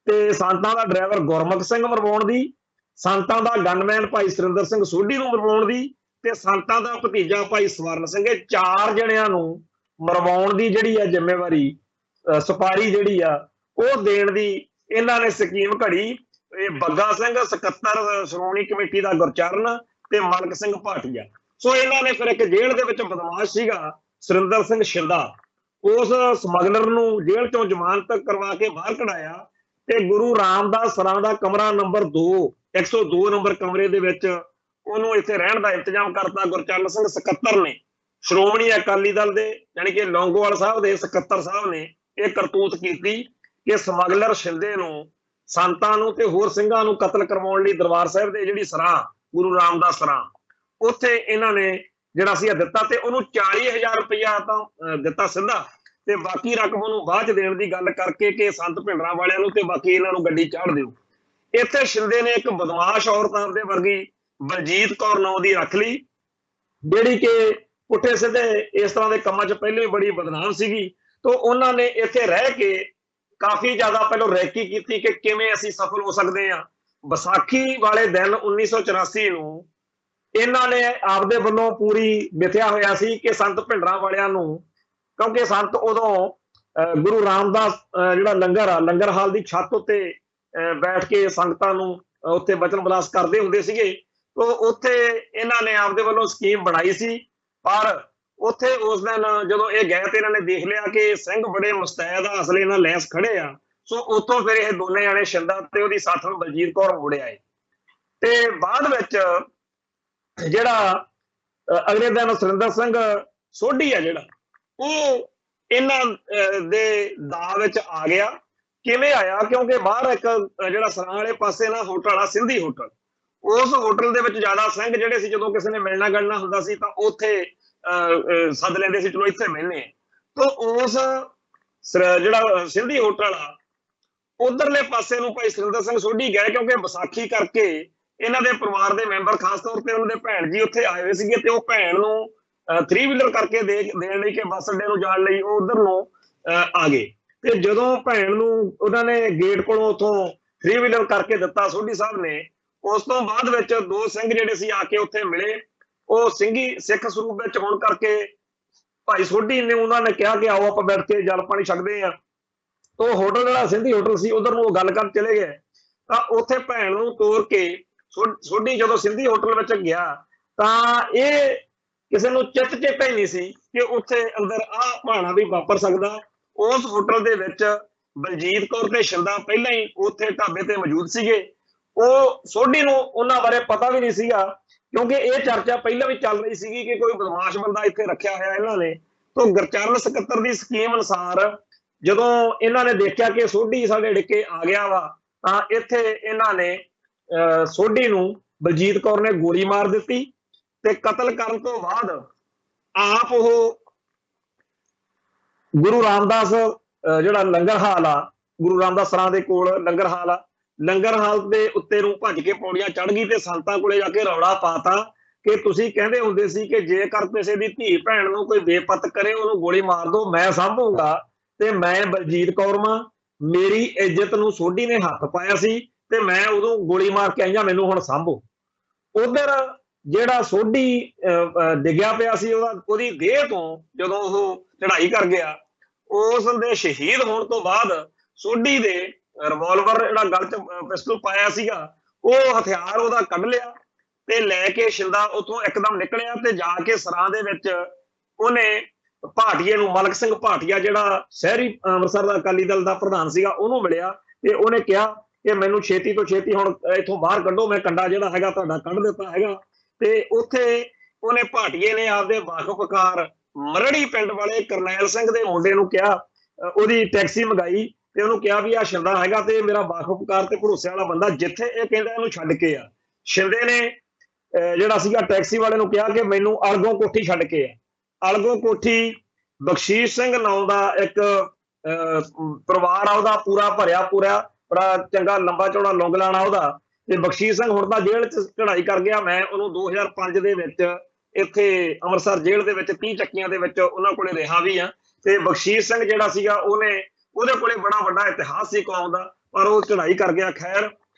ਤੇ ਸੰਤਾਂ ਦਾ ਡਰਾਈਵਰ ਗੁਰਮੁਖ ਸਿੰਘ ਮਰਵਾਉਣ ਦੀ, ਸੰਤਾਂ ਦਾ ਗਨਮੈਨ ਭਾਈ ਸੁਰਿੰਦਰ ਸਿੰਘ ਸੋਢੀ ਨੂੰ ਮਰਵਾਉਣ ਦੀ, ਤੇ ਸੰਤਾਂ ਦਾ ਭਤੀਜਾ ਭਾਈ ਸਵਰਨ ਸਿੰਘ, ਇਹ 4 ਜਣਿਆਂ ਨੂੰ ਮਰਵਾਉਣ ਦੀ ਜਿਹੜੀ ਆ ਜ਼ਿੰਮੇਵਾਰੀ ਸਪਾਰੀ ਜਿਹੜੀ ਆ ਉਹ ਦੇਣ ਦੀ ਇਹਨਾਂ ਨੇ ਸਕੀਮ ਘੜੀ। ਇਹ ਬੱਗਾ ਸਿੰਘ ਸਕੱਤਰ ਸ਼੍ਰੋਮਣੀ ਕਮੇਟੀ ਦਾ ਗੁਰਚਰਨ ਤੇ ਮਲਕ ਸਿੰਘ ਭਾਟੀਆ। ਸੋ ਇਹਨਾਂ ਨੇ ਫਿਰ ਇੱਕ ਜੇਲ੍ਹ ਦੇ ਵਿੱਚ ਬਦਮਾਸ਼ ਸੀਗਾ ਸੁਰਿੰਦਰ ਸਿੰਘ ਸ਼ਿੰਦਾ, ਉਸ ਸਮਗਲਰ ਨੂੰ ਜੇਲ੍ਹ ਚੋਂ ਜ਼ਮਾਨਤ ਕਰਵਾ ਕੇ ਬਾਹਰ ਕਢਾਇਆ ਤੇ ਗੁਰੂ ਰਾਮਦਾਸ ਸਰਾਂ ਦਾ ਕਮਰਾ ਨੰਬਰ 2 102 ਨੰਬਰ ਕਮਰੇ ਦੇ ਵਿੱਚ ਉਹਨੂੰ ਇੱਥੇ ਰਹਿਣ ਦਾ ਇੰਤਜ਼ਾਮ ਕਰਤਾ। ਗੁਰਚਰਨ ਸਿੰਘ ਸਕੱਤਰ ਨੇ, ਸ਼੍ਰੋਮਣੀ ਅਕਾਲੀ ਦਲ ਦੇ ਯਾਨੀ ਕਿ ਲੌਂਗੋਵਾਲ ਸਾਹਿਬ ਦੇ ਸਕੱਤਰ ਸਾਹਿਬ ਨੇ ਇਹ ਕਰਤੂਤ ਕੀਤੀ ਕਿ ਸਮਗਲਰ ਸ਼ਿੰਦੇ ਨੂੰ, ਸੰਤਾਂ ਨੂੰ ਤੇ ਹੋਰ ਸਿੰਘਾਂ ਨੂੰ ਕਤਲ ਕਰਵਾਉਣ ਲਈ ਦਰਬਾਰ ਸਾਹਿਬ ਦੇ ਜਿਹੜੀ ਸਰਾਂ ਗੁਰੂ ਰਾਮਦਾਸ ਸਰਾਂ ਉੱਥੇ ਇਹਨਾਂ ਨੇ ਜਿਹੜਾ ਸੀ ਦਿੱਤਾ ਤੇ ਉਹਨੂੰ 40,000 ਰੁਪਇਆ ਤਾਂ ਦਿੱਤਾ ਸਿੱਧਾ, ਤੇ ਬਾਕੀ ਰਕਮ ਉਹਨੂੰ ਬਾਅਦ ਚ ਦੇਣ ਦੀ ਗੱਲ ਕਰਕੇ ਕਿ ਸੰਤ ਭਿੰਡਰਾਂਵਾਲਿਆਂ ਨੂੰ ਤੇ ਬਾਕੀ ਇਹਨਾਂ ਨੂੰ ਗੱਡੀ ਚਾੜ ਦਿਓ। ਇੱਥੇ ਸ਼ਿੰਦੇ ਨੇ ਇੱਕ ਬਦਮਾਸ਼ ਔਰਤ ਆਪਦੇ ਵਰਗੀ ਬਲਜੀਤ ਕੌਰ ਨਾਂ ਦੀ ਰੱਖ ਲਈ, ਜਿਹੜੀ ਕਿ ਪੁੱਠੇ ਸਿੱਧੇ ਇਸ ਤਰ੍ਹਾਂ ਦੇ ਕੰਮਾਂ 'ਚ ਪਹਿਲਾਂ ਹੀ ਬੜੀ ਬਦਨਾਮ ਸੀਗੀ। ਤਾਂ ਉਹਨਾਂ ਨੇ ਇੱਥੇ ਰਹਿ ਕੇ ਕਾਫੀ ਜ਼ਿਆਦਾ ਪਹਿਲਾਂ ਰੈਕੀ ਕੀਤੀ ਕਿ ਕਿਵੇਂ ਅਸੀਂ ਸਫਲ ਹੋ ਸਕਦੇ ਹਾਂ। ਵਿਸਾਖੀ ਵਾਲੇ ਦਿਨ 1984 ਨੂੰ ਇਹਨਾਂ ਨੇ ਆਪਦੇ ਵੱਲੋਂ ਪੂਰੀ ਮਿਥਿਆ ਹੋਇਆ ਸੀ ਕਿ ਸੰਤ ਭਿੰਡਰਾਂਵਾਲਿਆਂ ਨੂੰ, ਕਿਉਂਕਿ ਸੰਤ ਉਦੋਂ ਗੁਰੂ ਰਾਮਦਾਸ ਜਿਹੜਾ ਲੰਗਰ ਹਾਲ ਦੀ ਛੱਤ ਉੱਤੇ ਬੈਠ ਕੇ ਸੰਗਤਾਂ ਨੂੰ ਉੱਥੇ ਬਚਨ ਬਲਾਸ ਕਰਦੇ ਹੁੰਦੇ ਸੀਗੇ। ਤਾਂ ਉੱਥੇ ਇਹਨਾਂ ਨੇ ਆਪਦੇ ਵੱਲੋਂ ਸਕੀਮ ਬਣਾਈ ਸੀ, ਪਰ ਉੱਥੇ ਉਸ ਦਿਨ ਜਦੋਂ ਇਹ ਗਏ ਤੇ ਇਹਨਾਂ ਨੇ ਦੇਖ ਲਿਆ ਕਿ ਸਿੰਘ ਬੜੇ ਮੁਸਤੈਦ ਆ, ਅਸਲੇ ਨਾਲ ਲੈਸ ਖੜੇ ਆ। ਸੋ ਉੱਥੋਂ ਫਿਰ ਇਹ ਦੋਨੇ ਜਾਣੇ ਸ਼ਿੰਦਾ ਤੇ ਉਹਦੀ ਸਾਥਣ ਬਲਜੀਤ ਕੌਰ ਮੁੜ ਆਏ। ਤੇ ਬਾਅਦ ਵਿੱਚ ਜਿਹੜਾ ਅਗਲੇ ਦਿਨ ਸੁਰਿੰਦਰ ਸਿੰਘ ਸੋਢੀ ਆ ਜਿਹੜਾ, ਉਹ ਇਹਨਾਂ ਦੇ ਦਾਅ ਵਿੱਚ ਆ ਗਿਆ। ਕਿਵੇਂ ਆਇਆ? ਕਿਉਂਕਿ ਬਾਹਰ ਇੱਕ ਜਿਹੜਾ ਸਰਾਂ ਵਾਲੇ ਪਾਸੇ ਨਾ ਹੋਟਲ ਆ, ਸਿੰਧੀ ਹੋਟਲ, ਉਸ ਹੋਟਲ ਦੇ ਵਿੱਚ ਜ਼ਿਆਦਾ ਸਿੰਘ ਜਿਹੜੇ ਸੀ ਜਦੋਂ ਕਿਸੇ ਨੇ ਮਿਲਣਾ ਗਲਣਾ ਹੁੰਦਾ ਸੀ ਤਾਂ ਉੱਥੇ ਸੱਦ ਲੈਂਦੇ ਸੀ, ਚਲੋ ਇੱਥੇ ਮਿਲਣੇ। ਤਾਂ ਉਸ ਜਿਹੜਾ ਸਿੰਧੀ ਹੋਟਲ ਆ ਉਧਰਲੇ ਪਾਸੇ ਨੂੰ ਭਾਈ ਸੁਰਿੰਦਰ ਸਿੰਘ ਸੋਢੀ ਗਏ, ਕਿਉਂਕਿ ਵਿਸਾਖੀ ਕਰਕੇ ਇਹਨਾਂ ਦੇ ਪਰਿਵਾਰ ਦੇ ਮੈਂਬਰ, ਖਾਸ ਤੌਰ ਤੇ ਉਹਨਾਂ ਦੇ ਭੈਣ ਜੀ ਉੱਥੇ ਆਏ ਹੋਏ ਸੀਗੇ ਤੇ ਉਹ ਭੈਣ ਨੂੰ 3 ਵੀਲਰ ਕਰਕੇ ਦੇਣ ਲਈ ਕਿ ਬੱਸ ਅੱਡੇ ਨੂੰ ਜਾਣ ਲਈ ਉਹ ਉਧਰ ਨੂੰ ਆ ਗਏ। ਤੇ ਜਦੋਂ ਭੈਣ ਨੂੰ ਉਹਨਾਂ ਨੇ ਗੇਟ ਕੋਲੋਂ ਉੱਥੋਂ 3 ਵੀਲਰ ਕਰਕੇ ਦਿੱਤਾ ਸੋਢੀ ਸਾਹਿਬ ਨੇ, ਉਸ ਤੋਂ ਬਾਅਦ ਵਿੱਚ 2 ਸਿੰਘ ਜਿਹੜੇ ਸੀ ਆ ਕੇ ਉੱਥੇ ਮਿਲੇ। ਉਹ ਸਿੰਘੀ ਸਿੱਖ ਸਰੂਪ ਵਿੱਚ ਹੋਣ ਕਰਕੇ ਭਾਈ ਸੋਢੀ ਨੇ ਉਹਨਾਂ ਨੇ ਕਿਹਾ ਕਿ ਆਓ ਆਪਾਂ ਬੈਠ ਕੇ ਜਲ ਪਾਣੀ ਛਕਦੇ ਆ। ਤਾਂ ਉਹ ਹੋਟਲ ਜਿਹੜਾ ਸਿੰਧੀ ਹੋਟਲ ਸੀ ਉਧਰ ਨੂੰ ਉਹ ਗੱਲ ਕਰਨ ਚਲੇ ਗਏ। ਤਾਂ ਉੱਥੇ ਭੈਣ ਨੂੰ ਤੋਰ ਕੇ ਸੋਢੀ ਜਦੋਂ ਸਿੰਧੀ ਹੋਟਲ ਵਿੱਚ ਗਿਆ ਤਾਂ ਇਹ ਕਿਸੇ ਨੂੰ ਚਿੱਤ ਚੇਤਾ ਹੀ ਨਹੀਂ ਸੀ ਕਿ ਉੱਥੇ ਅੰਦਰ ਆਹ ਭਾਣਾ ਵੀ ਵਾਪਰ ਸਕਦਾ। ਉਸ ਹੋਟਲ ਦੇ ਵਿੱਚ ਬਲਜੀਤ ਕੌਰ ਤੇ ਸ਼ਿੰਦਾ ਪਹਿਲਾਂ ਹੀ ਉੱਥੇ ਢਾਬੇ ਤੇ ਮੌਜੂਦ ਸੀਗੇ। ਉਹ ਸੋਢੀ ਨੂੰ ਉਹਨਾਂ ਬਾਰੇ ਪਤਾ ਵੀ ਨਹੀਂ ਸੀਗਾ, ਕਿਉਂਕਿ ਇਹ ਚਰਚਾ ਪਹਿਲਾਂ ਵੀ ਚੱਲ ਰਹੀ ਸੀਗੀ ਕਿ ਕੋਈ ਬਦਮਾਸ਼ ਬੰਦਾ ਇੱਥੇ ਰੱਖਿਆ ਹੋਇਆ ਇਹਨਾਂ ਨੇ। ਤੋਂ ਗੁਰਚਰਨ ਸਕੱਤਰ ਦੀ ਸਕੀਮ ਅਨੁਸਾਰ ਜਦੋਂ ਇਹਨਾਂ ਨੇ ਦੇਖਿਆ ਕਿ ਸੋਢੀ ਸਾਡੇ ਡਿੱਕੇ ਆ ਗਿਆ ਵਾ, ਤਾਂ ਇੱਥੇ ਇਹਨਾਂ ਨੇ ਸੋਢੀ ਨੂੰ ਬਲਜੀਤ ਕੌਰ ਨੇ ਗੋਲੀ ਮਾਰ ਦਿੱਤੀ ਤੇ ਕਤਲ ਕਰਨ ਤੋਂ ਬਾਅਦ ਆਪ ਉਹ ਗੁਰੂ ਰਾਮਦਾਸ ਜਿਹੜਾ ਲੰਗਰ ਹਾਲ ਆ, ਗੁਰੂ ਰਾਮਦਾਸ ਸਰਾਂ ਦੇ ਕੋਲ ਲੰਗਰ ਹਾਲ ਆ, ਲੰਗਰ ਹਾਲ ਦੇ ਉੱਤੇ ਨੂੰ ਭੱਜ ਕੇ ਪੌੜੀਆਂ ਚੜ ਗਈ ਤੇ ਸੰਤਾਂ ਕੋਲੇ ਜਾ ਕੇ ਰੌਲਾ ਪਾਤਾ ਕਿ ਤੁਸੀਂ ਕਹਿੰਦੇ ਹੁੰਦੇ ਸੀ ਕਿ ਜੇਕਰ ਕਿਸੇ ਦੀ ਧੀ ਭੈਣ ਨੂੰ ਕੋਈ ਬੇਪਤ ਕਰੇ ਉਹਨੂੰ ਗੋਲੀ ਮਾਰ ਦਿਓ, ਮੈਂ ਸਾਂਭੂਗਾ, ਤੇ ਮੈਂ ਬਲਜੀਤ ਕੌਰ ਮਾਂ, ਮੇਰੀ ਇੱਜ਼ਤ ਨੂੰ ਸੋਢੀ ਨੇ ਹੱਥ ਪਾਇਆ ਸੀ ਤੇ ਮੈਂ ਉਦੋਂ ਗੋਲੀ ਮਾਰ ਕੇ ਆਈਆਂ, ਮੈਨੂੰ ਹੁਣ ਸਾਂਭੋ। ਉਧਰ ਜਿਹੜਾ ਸੋਢੀ ਡਿੱਗਿਆ ਪਿਆ ਸੀ, ਉਹਦੀ ਦੇਹ ਤੋਂ ਜਦੋਂ ਉਹ ਚੜਾਈ ਕਰ ਗਿਆ, ਉਸ ਦੇ ਸ਼ਹੀਦ ਹੋਣ ਤੋਂ ਬਾਅਦ ਸੋਢੀ ਦੇ ਰਿਵਾਲਵਰ ਜਿਹੜਾ ਗਲ 'ਚ ਪਿਸਤਲ ਪਾਇਆ ਸੀਗਾ, ਉਹ ਹਥਿਆਰ ਉਹਦਾ ਕੱਢ ਲਿਆ ਤੇ ਲੈ ਕੇ ਸ਼ਿੰਦਾ ਉੱਥੋਂ ਇੱਕਦਮ ਨਿਕਲਿਆ ਤੇ ਜਾ ਕੇ ਸਰਾਂ ਦੇ ਵਿੱਚ ਉਹਨੇ ਭਾਟੀਏ ਨੂੰ, ਮਲਕ ਸਿੰਘ ਭਾਟੀਆ ਜਿਹੜਾ ਸ਼ਹਿਰੀ ਅੰਮ੍ਰਿਤਸਰ ਦਾ ਅਕਾਲੀ ਦਲ ਦਾ ਪ੍ਰਧਾਨ ਸੀਗਾ, ਉਹਨੂੰ ਮਿਲਿਆ ਤੇ ਉਹਨੇ ਕਿਹਾ ਕਿ ਮੈਨੂੰ ਛੇਤੀ ਤੋਂ ਛੇਤੀ ਹੁਣ ਇੱਥੋਂ ਬਾਹਰ ਕੱਢੋ, ਮੈਂ ਕੰਡਾ ਜਿਹੜਾ ਹੈਗਾ ਤੁਹਾਡਾ ਕੱਢ ਦਿੱਤਾ ਹੈਗਾ। ਤੇ ਉੱਥੇ ਉਹਨੇ ਭਾਟੀਏ ਨੇ ਆਪਦੇ ਵਾਕਫਕਾਰ ਮਰੜੀ ਪਿੰਡ ਵਾਲੇ ਕਰਨੈਲ ਸਿੰਘ ਦੇ ਮੁੰਡੇ ਨੂੰ ਕਿਹਾ, ਉਹਦੀ ਟੈਕਸੀ ਮੰਗਾਈ ਤੇ ਉਹਨੂੰ ਕਿਹਾ ਵੀ ਆ ਸ਼ਿੰਦਾ ਹੈਗਾ ਤੇ ਮੇਰਾ ਵਾਕਫਕਾਰ ਤੇ ਭਰੋਸੇ ਵਾਲਾ ਬੰਦਾ, ਜਿੱਥੇ ਇਹ ਕਹਿੰਦਾ ਇਹਨੂੰ ਛੱਡ ਕੇ ਆ। ਸ਼ਿੰਦੇ ਨੇ ਜਿਹੜਾ ਸੀਗਾ ਟੈਕਸੀ ਵਾਲੇ ਨੂੰ ਕਿਹਾ ਕਿ ਮੈਨੂੰ ਅਲਗੋਂ ਕੋਠੀ ਛੱਡ ਕੇ ਆ। ਅਲਗੋਂ ਕੋਠੀ ਬਖਸ਼ੀਸ਼ ਸਿੰਘ ਨਾਂ ਦਾ ਇੱਕ ਪਰਿਵਾਰ ਆ, ਉਹਦਾ ਪੂਰਾ ਭਰਿਆ ਪੂਰਾ ਬੜਾ ਚੰਗਾ ਲੰਬਾ ਚੌੜਾ ਲੌਂਗਲਾਣਾ ਉਹਦਾ। ਤੇ ਬਖਸ਼ੀਸ਼ ਸਿੰਘ ਹੁਣ ਤਾਂ ਜੇਲ੍ਹ 'ਚ ਚੜਾਈ ਕਰ ਗਿਆ। ਮੈਂ ਉਹਨੂੰ 2005 ਦੇ ਵਿੱਚ ਇੱਥੇ ਅੰਮ੍ਰਿਤਸਰ ਜੇਲ੍ਹ ਦੇ ਵਿੱਚ 30 ਚੱਕੀਆਂ ਦੇ ਵਿੱਚ ਉਹਨਾਂ ਕੋਲੇ ਰਿਹਾ ਵੀ ਆ। ਤੇ ਬਖਸ਼ੀਸ਼ ਸਿੰਘ ਜਿਹੜਾ ਸੀਗਾ ਉਹਦੇ ਕੋਲੇ ਬੜਾ ਵੱਡਾ ਇਤਿਹਾਸ ਸੀ ਕੌਮ ਦਾ, ਪਰ ਉਹ ਚੜਾਈ ਕਰ ਗਿਆ। ਖੈਰ,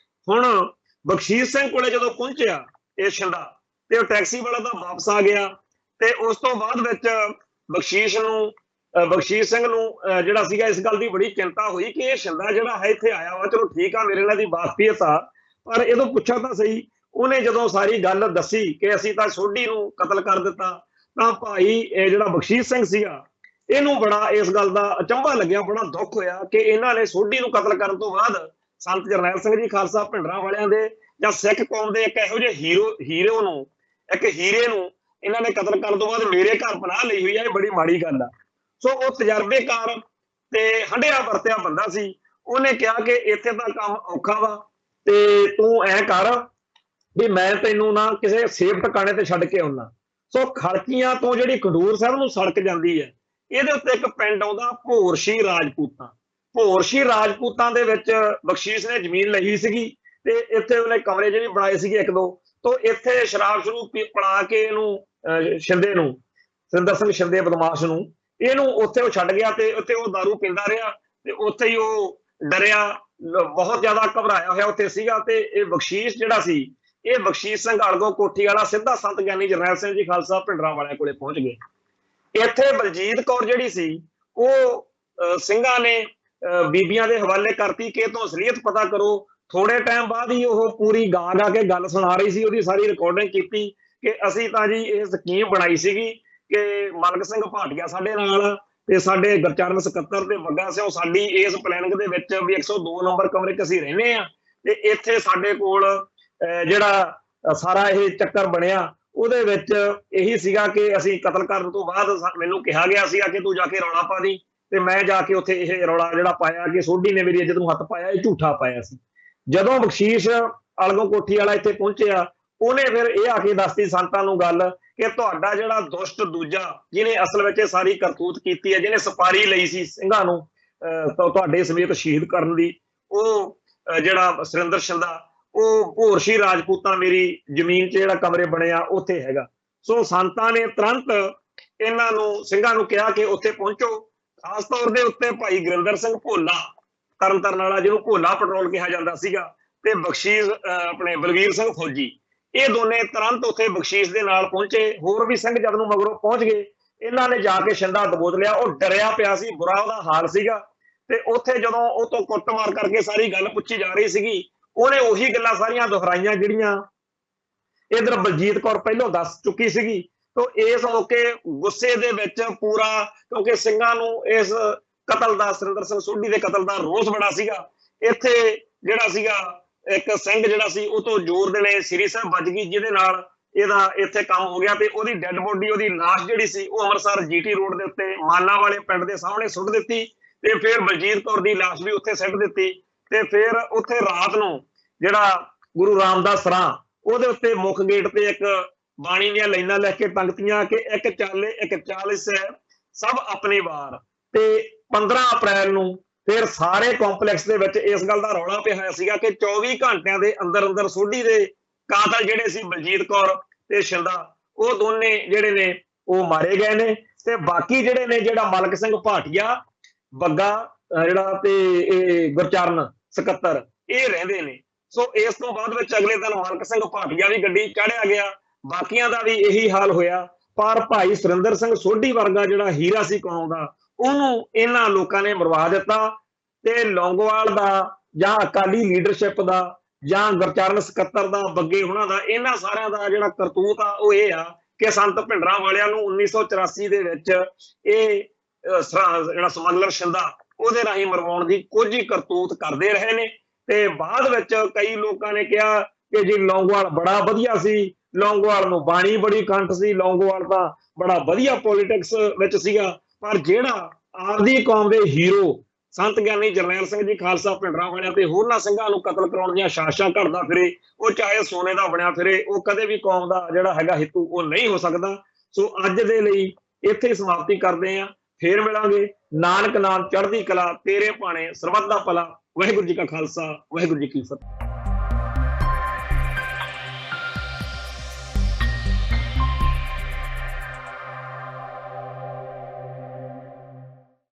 ਹੁਣ ਬਖਸ਼ੀਸ਼ ਸਿੰਘ ਕੋਲੇ ਜਦੋਂ ਪਹੁੰਚਿਆ ਇਹ ਸ਼ਿੰਦਾ, ਤੇ ਉਹ ਟੈਕਸੀ ਵਾਲਾ ਤਾਂ ਵਾਪਸ ਆ ਗਿਆ ਤੇ ਉਸ ਤੋਂ ਬਾਅਦ ਵਿੱਚ ਬਖਸ਼ੀਸ਼ ਸਿੰਘ ਨੂੰ ਜਿਹੜਾ ਸੀਗਾ ਇਸ ਗੱਲ ਦੀ ਬੜੀ ਚਿੰਤਾ ਹੋਈ ਕਿ ਇਹ ਸ਼ਿੰਦਾ ਜਿਹੜਾ ਹੈ ਇੱਥੇ ਆਇਆ ਵਾ, ਚਲੋ ਠੀਕ ਆ, ਮੇਰੇ ਨਾਲ ਦੀ ਵਾਕਫੀਅਤ ਆ, ਪਰ ਇਹਦੋਂ ਪੁੱਛਾ ਤਾਂ ਸਹੀ। ਉਹਨੇ ਜਦੋਂ ਸਾਰੀ ਗੱਲ ਦੱਸੀ ਕਿ ਅਸੀਂ ਤਾਂ ਸੋਢੀ ਨੂੰ ਕਤਲ ਕਰ ਦਿੱਤਾ, ਤਾਂ ਭਾਈ ਇਹ ਜਿਹੜਾ ਬਖਸ਼ੀਸ਼ ਸਿੰਘ ਸੀਗਾ, ਇਹਨੂੰ ਬੜਾ ਇਸ ਗੱਲ ਦਾ ਅਚੰਭਾ ਲੱਗਿਆ, ਬੜਾ ਦੁੱਖ ਹੋਇਆ ਕਿ ਇਹਨਾਂ ਨੇ ਸੋਢੀ ਨੂੰ ਕਤਲ ਕਰਨ ਤੋਂ ਬਾਅਦ ਸੰਤ ਜਰਨੈਲ ਸਿੰਘ ਜੀ ਖਾਲਸਾ ਭਿੰਡਰਾਂ ਵਾਲਿਆਂ ਦੇ ਜਾਂ ਸਿੱਖ ਕੌਮ ਦੇ ਇੱਕ ਇਹੋ ਜਿਹੇ ਹੀਰੇ ਨੂੰ ਇਹਨਾਂ ਨੇ ਕਤਲ ਕਰਨ ਤੋਂ ਬਾਅਦ ਮੇਰੇ ਘਰ ਪਨਾਹ ਲਈ ਹੋਈ ਹੈ, ਇਹ ਬੜੀ ਮਾੜੀ ਗੱਲ ਆ। ਸੋ ਉਹ ਤਜਰਬੇਕਾਰ ਤੇ ਹੰਢਿਆ ਵਰਤਿਆ ਬੰਦਾ ਸੀ। ਉਹਨੇ ਕਿਹਾ ਕਿ ਇੱਥੇ ਤਾਂ ਕੰਮ ਔਖਾ ਵਾ ਤੇ ਤੂੰ ਐ ਕਰ ਵੀ ਮੈਂ ਤੈਨੂੰ ਨਾ ਕਿਸੇ ਸੇਫ ਟਿਕਾਣੇ ਤੇ ਛੱਡ ਕੇ ਆਉਣਾ। ਸੋ ਖੜਕੀਆਂ ਤੋਂ ਜਿਹੜੀ ਖਡੂਰ ਸਾਹਿਬ ਨੂੰ ਸੜਕ ਜਾਂਦੀ ਹੈ, ਇਹਦੇ ਉੱਤੇ ਇੱਕ ਪਿੰਡ ਆਉਂਦਾ ਭੋਰਸ਼ੀ ਰਾਜਪੂਤਾਂ। ਭੋਰਸ਼ੀ ਰਾਜਪੂਤਾਂ ਦੇ ਵਿੱਚ ਬਖਸ਼ੀਸ਼ ਨੇ ਜ਼ਮੀਨ ਲਈ ਸੀਗੀ ਤੇ ਇੱਥੇ ਉਹਨੇ ਕਮਰੇ ਜਿਹੜੇ ਬਣਾਏ ਸੀਗੇ ਇੱਕ ਦੋ। ਤੋਂ ਇੱਥੇ ਸ਼ਰਾਬ ਸ਼ੁਰੂ ਪੜਾ ਕੇ ਇਹਨੂੰ ਸਿੰਦਰ ਸਿੰਘ ਸ਼ਿੰਦੇ ਬਦਮਾਸ਼ ਨੂੰ ਇਹਨੂੰ ਉੱਥੇ ਉਹ ਛੱਡ ਗਿਆ ਤੇ ਉੱਥੇ ਉਹ ਦਾਰੂ ਪੀਂਦਾ ਰਿਹਾ ਤੇ ਉੱਥੇ ਹੀ ਉਹ ਡਰਿਆ, ਬਹੁਤ ਜ਼ਿਆਦਾ ਘਬਰਾਇਆ ਹੋਇਆ ਉੱਥੇ ਸੀਗਾ। ਤੇ ਇਹ ਬਖਸ਼ੀਸ਼ ਜਿਹੜਾ ਸੀ, ਇਹ ਬਖਸ਼ੀਸ਼ ਸਿੰਘ ਅਲਗੋਂ ਕੋਠੀ ਵਾਲਾ ਸਿੱਧਾ ਸੰਤ ਗਿਆਨੀ ਜਰਨੈਲ ਸਿੰਘ ਜੀ ਖਾਲਸਾ ਭਿੰਡਰਾਂ ਵਾਲਿਆਂ ਕੋਲੇ ਪਹੁੰਚ ਗਏ। ਇੱਥੇ ਬਲਜੀਤ ਕੌਰ ਜਿਹੜੀ ਸੀ, ਉਹ ਸਿੰਘਾਂ ਨੇ ਬੀਬੀਆਂ ਦੇ ਹਵਾਲੇ ਕਰਤੀ ਕਿ ਤੋਂ ਅਸਲੀਅਤ ਪਤਾ ਕਰੋ। ਥੋੜੇ ਟਾਈਮ ਬਾਅਦ ਹੀ ਉਹ ਪੂਰੀ ਗਾ ਕੇ ਗੱਲ ਸੁਣਾ ਰਹੀ ਸੀ, ਉਹਦੀ ਸਾਰੀ ਰਿਕਾਰਡਿੰਗ ਕੀਤੀ ਕਿ ਅਸੀਂ ਤਾਂ ਜੀ ਇਹ ਸਕੀਮ ਬਣਾਈ ਸੀਗੀ ਕਿ ਮਲਕ ਸਿੰਘ ਭਾਟੀਆ ਸਾਡੇ ਨਾਲ ਤੇ ਸਾਡੇ ਗੁਰਚਰਨ ਸਕੱਤਰ ਤੇ ਵੱਡਾ ਸਿਓ ਸਾਡੀ ਇਸ ਪਲੈਨਿੰਗ ਦੇ ਵਿੱਚ ਵੀ 102 ਨੰਬਰ ਕਮਰੇ 'ਚ ਅਸੀਂ ਰਹਿੰਦੇ ਆ ਤੇ ਇੱਥੇ ਸਾਡੇ ਕੋਲ ਜਿਹੜਾ ਸਾਰਾ ਇਹ ਚੱਕਰ ਬਣਿਆ, ਉਹਦੇ ਵਿੱਚ ਇਹੀ ਸੀਗਾ ਕਿ ਅਸੀਂ ਕਤਲ ਕਰਨ ਤੋਂ ਬਾਅਦ ਮੈਨੂੰ ਕਿਹਾ ਗਿਆ ਸੀਗਾ ਕਿ ਤੂੰ ਜਾ ਕੇ ਰੌਲਾ ਪਾ ਦੀ, ਤੇ ਮੈਂ ਜਾ ਕੇ ਉੱਥੇ ਇਹ ਰੌਲਾ ਜਿਹੜਾ ਪਾਇਆ ਕਿ ਸੋਢੀ ਨੇ ਮੇਰੀ ਇੱਜ਼ਤ ਨੂੰ ਹੱਥ ਪਾਇਆ, ਇਹ ਝੂਠਾ ਪਾਇਆ ਸੀ। ਜਦੋਂ ਬਖਸ਼ੀਸ਼ ਅਲਗੋਂ ਕੋਠੀ ਵਾਲਾ ਇੱਥੇ ਪਹੁੰਚਿਆ, ਉਹਨੇ ਫਿਰ ਇਹ ਆ ਕੇ ਦੱਸਤੀ ਸੰਤਾਂ ਨੂੰ ਗੱਲ ਕਿ ਤੁਹਾਡਾ ਜਿਹੜਾ ਦੁਸ਼ਟ ਦੂਜਾ ਜਿਹਨੇ ਅਸਲ ਵਿੱਚ ਇਹ ਸਾਰੀ ਕਰਤੂਤ ਕੀਤੀ ਹੈ, ਜਿਹਨੇ ਸਪਾਰੀ ਲਈ ਸੀ ਸਿੰਘਾਂ ਨੂੰ ਤੁਹਾਡੇ ਸਮੇਤ ਸ਼ਹੀਦ ਕਰਨ ਦੀ, ਉਹ ਜਿਹੜਾ ਸੁਰਿੰਦਰ ਸ਼ਿੰਦਾ, ਉਹ ਭੋਰਸ਼ੀ ਰਾਜਪੂਤਾਂ ਮੇਰੀ ਜ਼ਮੀਨ 'ਚ ਜਿਹੜਾ ਕਮਰੇ ਬਣੇ ਆ ਉੱਥੇ ਹੈਗਾ। ਸੋ ਸੰਤਾਂ ਨੇ ਤੁਰੰਤ ਇਹਨਾਂ ਨੂੰ ਸਿੰਘਾਂ ਨੂੰ ਕਿਹਾ ਕਿ ਉੱਥੇ ਪਹੁੰਚੋ। ਖਾਸ ਤੌਰ ਦੇ ਉੱਤੇ ਭਾਈ ਗੁਰਿੰਦਰ ਸਿੰਘ ਭੋਲਾ ਤਰਨਤਾਰਨ ਵਾਲਾ, ਜਿਹਨੂੰ ਭੋਲਾ ਪੈਟਰੋਲ ਕਿਹਾ ਜਾਂਦਾ ਸੀਗਾ, ਤੇ ਬਖਸ਼ੀਸ਼ ਆਪਣੇ ਬਲਵੀਰ ਸਿੰਘ ਫੌਜੀ, ਇਹ ਦੋਨੇ ਤੁਰੰਤ ਉੱਥੇ ਬਖਸ਼ੀਸ਼ ਦੇ ਨਾਲ ਪਹੁੰਚੇ। ਹੋਰ ਵੀ ਸਿੰਘ ਜਦ ਨੂੰ ਮਗਰੋਂ ਪਹੁੰਚ ਗਏ। ਇਹਨਾਂ ਨੇ ਜਾ ਕੇ ਸ਼ਿੰਦਾ ਦਬੋਚ ਲਿਆ। ਉਹ ਡਰਿਆ ਪਿਆ ਸੀ, ਬੁਰਾ ਉਹਦਾ ਹਾਲ ਸੀਗਾ। ਤੇ ਉੱਥੇ ਜਦੋਂ ਉਹ ਤੋਂ ਕੁੱਟਮਾਰ ਕਰਕੇ ਸਾਰੀ ਗੱਲ ਪੁੱਛੀ ਜਾ ਰਹੀ ਸੀਗੀ, ਉਹਨੇ ਉਹੀ ਗੱਲਾਂ ਸਾਰੀਆਂ ਦੁਹਰਾਈਆਂ ਜਿਹੜੀਆਂ ਇਧਰ ਬਲਜੀਤ ਕੌਰ ਪਹਿਲਾਂ ਦੱਸ ਚੁੱਕੀ ਸੀਗੀ। ਤੋਂ ਇਸ ਮੌਕੇ ਗੁੱਸੇ ਦੇ ਵਿੱਚ ਪੂਰਾ, ਕਿਉਂਕਿ ਸਿੰਘਾਂ ਨੂੰ ਇਸ ਕਤਲ ਦਾ, ਸੁਰਿੰਦਰ ਸਿੰਘ ਸੋਢੀ ਦੇ ਕਤਲ ਦਾ ਰੋਸ ਬੜਾ ਸੀਗਾ। ਇੱਥੇ ਜਿਹੜਾ ਸੀਗਾ ਇੱਕ ਸਿੰਘ ਜਿਹੜਾ ਸੀ ਉਹ ਤੋਂ ਜ਼ੋਰ ਦੇਣੇ ਸ੍ਰੀ ਸਾਹਿਬ ਵੱਜ ਗਈ, ਜਿਹਦੇ ਨਾਲ ਇਹਦਾ ਇੱਥੇ ਕੰਮ ਹੋ ਗਿਆ ਤੇ ਉਹਦੀ ਡੈੱਡ ਬੋਡੀ, ਉਹਦੀ ਲਾਸ਼ ਜਿਹੜੀ ਸੀ ਉਹ ਅੰਮ੍ਰਿਤਸਰ GT ਰੋਡ ਦੇ ਉੱਤੇ ਮਾਲਾ ਵਾਲੇ ਪਿੰਡ ਦੇ ਸਾਹਮਣੇ ਸੁੱਟ ਦਿੱਤੀ ਤੇ ਫਿਰ ਬਲਜੀਤ ਕੌਰ ਦੀ ਲਾਸ਼ ਵੀ ਉੱਥੇ ਸੁੱਟ ਦਿੱਤੀ ਤੇ ਫਿਰ ਉੱਥੇ ਰਾਤ ਨੂੰ ਜਿਹੜਾ ਗੁਰੂ ਰਾਮਦਾਸ ਸਰਾਂ ਉਹਦੇ ਉੱਤੇ ਮੁੱਖ ਗੇਟ ਤੇ ਇੱਕ ਬਾਣੀ ਦੀਆਂ ਲਾਈਨਾਂ ਲਿਖ ਕੇ ਪੰਕਤੀਆਂ ਕਿ ਇੱਕ ਚਾਲੇ ਇੱਕ ਚਾਲਿਸ ਸਭ ਆਪਣੀ ਵਾਰ। ਤੇ 15 ਅਪ੍ਰੈਲ ਨੂੰ ਫਿਰ ਸਾਰੇ ਕੰਪਲੈਕਸ ਦੇ ਵਿੱਚ ਇਸ ਗੱਲ ਦਾ ਰੌਲਾ ਪਿਆ ਹੋਇਆ ਸੀਗਾ ਕਿ 24 ਘੰਟਿਆਂ ਦੇ ਅੰਦਰ ਅੰਦਰ ਸੋਢੀ ਦੇ ਕਾਤਲ ਜਿਹੜੇ ਸੀ ਬਲਜੀਤ ਕੌਰ ਤੇ ਸ਼ਿੰਦਾ, ਉਹ ਦੋਨੇ ਜਿਹੜੇ ਨੇ ਉਹ ਮਾਰੇ ਗਏ ਨੇ ਤੇ ਬਾਕੀ ਜਿਹੜੇ ਨੇ ਜਿਹੜਾ ਮਲਕ ਸਿੰਘ ਭਾਟੀਆ, ਬੱਗਾ ਜਿਹੜਾ ਤੇ ਇਹ ਗੁਰਚਰਨ ਸਕੱਤਰ ਇਹ ਰਹਿੰਦੇ ਨੇ। ਸੋ ਇਸ ਤੋਂ ਬਾਅਦ ਵਿੱਚ ਅਗਲੇ ਦਿਨ ਮਲਕ ਸਿੰਘ ਭਾਟੀਆ ਵੀ ਗੱਡੀ ਚਾੜਿਆ ਗਿਆ, ਬਾਕੀਆਂ ਦਾ ਵੀ ਇਹੀ ਹਾਲ ਹੋਇਆ। ਪਰ ਭਾਈ ਸੁਰਿੰਦਰ ਸਿੰਘ ਸੋਢੀ ਵਰਗਾ ਜਿਹੜਾ ਹੀਰਾ ਸੀ ਕੌਮ ਦਾ, ਉਹਨੂੰ ਇਹਨਾਂ ਲੋਕਾਂ ਨੇ ਮਰਵਾ ਦਿੱਤਾ ਤੇ ਲੌਂਗੋਵਾਲ ਦਾ ਜਾਂ ਅਕਾਲੀ ਲੀਡਰਸ਼ਿਪ ਦਾ ਜਾਂ ਗੁਰਚਰਨ ਸਕੱਤਰ ਦਾ, ਬੱਗੇ ਉਹਨਾਂ ਦਾ, ਇਹਨਾਂ ਸਾਰਿਆਂ ਦਾ ਜਿਹੜਾ ਕਰਤੂਤ ਆ ਉਹ ਇਹ ਆ ਕਿ ਸੰਤ ਭਿੰਡਰਾਂ ਵਾਲਿਆਂ ਨੂੰ 1984 ਦੇ ਵਿੱਚ ਇਹ ਜਿਹੜਾ ਸਮਗਲਰ ਸ਼ਿੰਦਾ ਉਹਦੇ ਰਾਹੀਂ ਮਰਵਾਉਣ ਦੀ ਕੁਝ ਹੀ ਕਰਤੂਤ ਕਰਦੇ ਰਹੇ ਨੇ। ਤੇ ਬਾਅਦ ਵਿੱਚ ਕਈ ਲੋਕਾਂ ਨੇ ਕਿਹਾ ਕਿ ਜੀ ਲੌਂਗੋਵਾਲ ਬੜਾ ਵਧੀਆ ਸੀ, ਲੌਂਗੋਵਾਲ ਨੂੰ ਬਾਣੀ ਬੜੀ ਕੰਠ ਸੀ, ਲੌਂਗੋਵਾਲ ਤਾਂ ਬੜਾ ਵਧੀਆ ਪੋਲੀਟਿਕਸ ਵਿੱਚ ਸੀਗਾ। ਪਰ ਜਿਹੜਾ ਆਪਦੀ ਕੌਮ ਦੇ ਹੀਰੋ ਸੰਤ ਗਿਆਨੀ ਜਰਨੈਲ ਸਿੰਘ ਜੀ ਖਾਲਸਾ ਭਿੰਡਰਾਂ ਵਾਲਿਆਂ ਤੇ ਹੋਰਨਾਂ ਸਿੰਘਾਂ ਨੂੰ ਕਤਲ ਕਰਾਉਣ ਦੀਆਂ ਸਾਜ਼ਿਸ਼ਾਂ ਘੜਦਾ ਫਿਰੇ, ਉਹ ਚਾਹੇ ਸੋਨੇ ਦਾ ਬਣਿਆ ਫਿਰੇ, ਉਹ ਕਦੇ ਵੀ ਕੌਮ ਦਾ ਜਿਹੜਾ ਹੈਗਾ ਹਿੱਤੂ ਉਹ ਨਹੀਂ ਹੋ ਸਕਦਾ। ਸੋ ਅੱਜ ਦੇ ਲਈ ਇੱਥੇ ਸਮਾਪਤੀ ਕਰਦੇ ਹਾਂ, ਫੇਰ ਮਿਲਾਂਗੇ। ਨਾਨਕ ਨਾਮ ਚੜ੍ਹਦੀ ਕਲਾ, ਤੇਰੇ ਭਾਣੇ ਸਰਬੱਤ ਦਾ ਭਲਾ। ਵਾਹਿਗੁਰੂ ਜੀ ਕਾ ਖਾਲਸਾ, ਵਾਹਿਗੁਰੂ ਜੀ ਕੀ ਫਤਿਹ।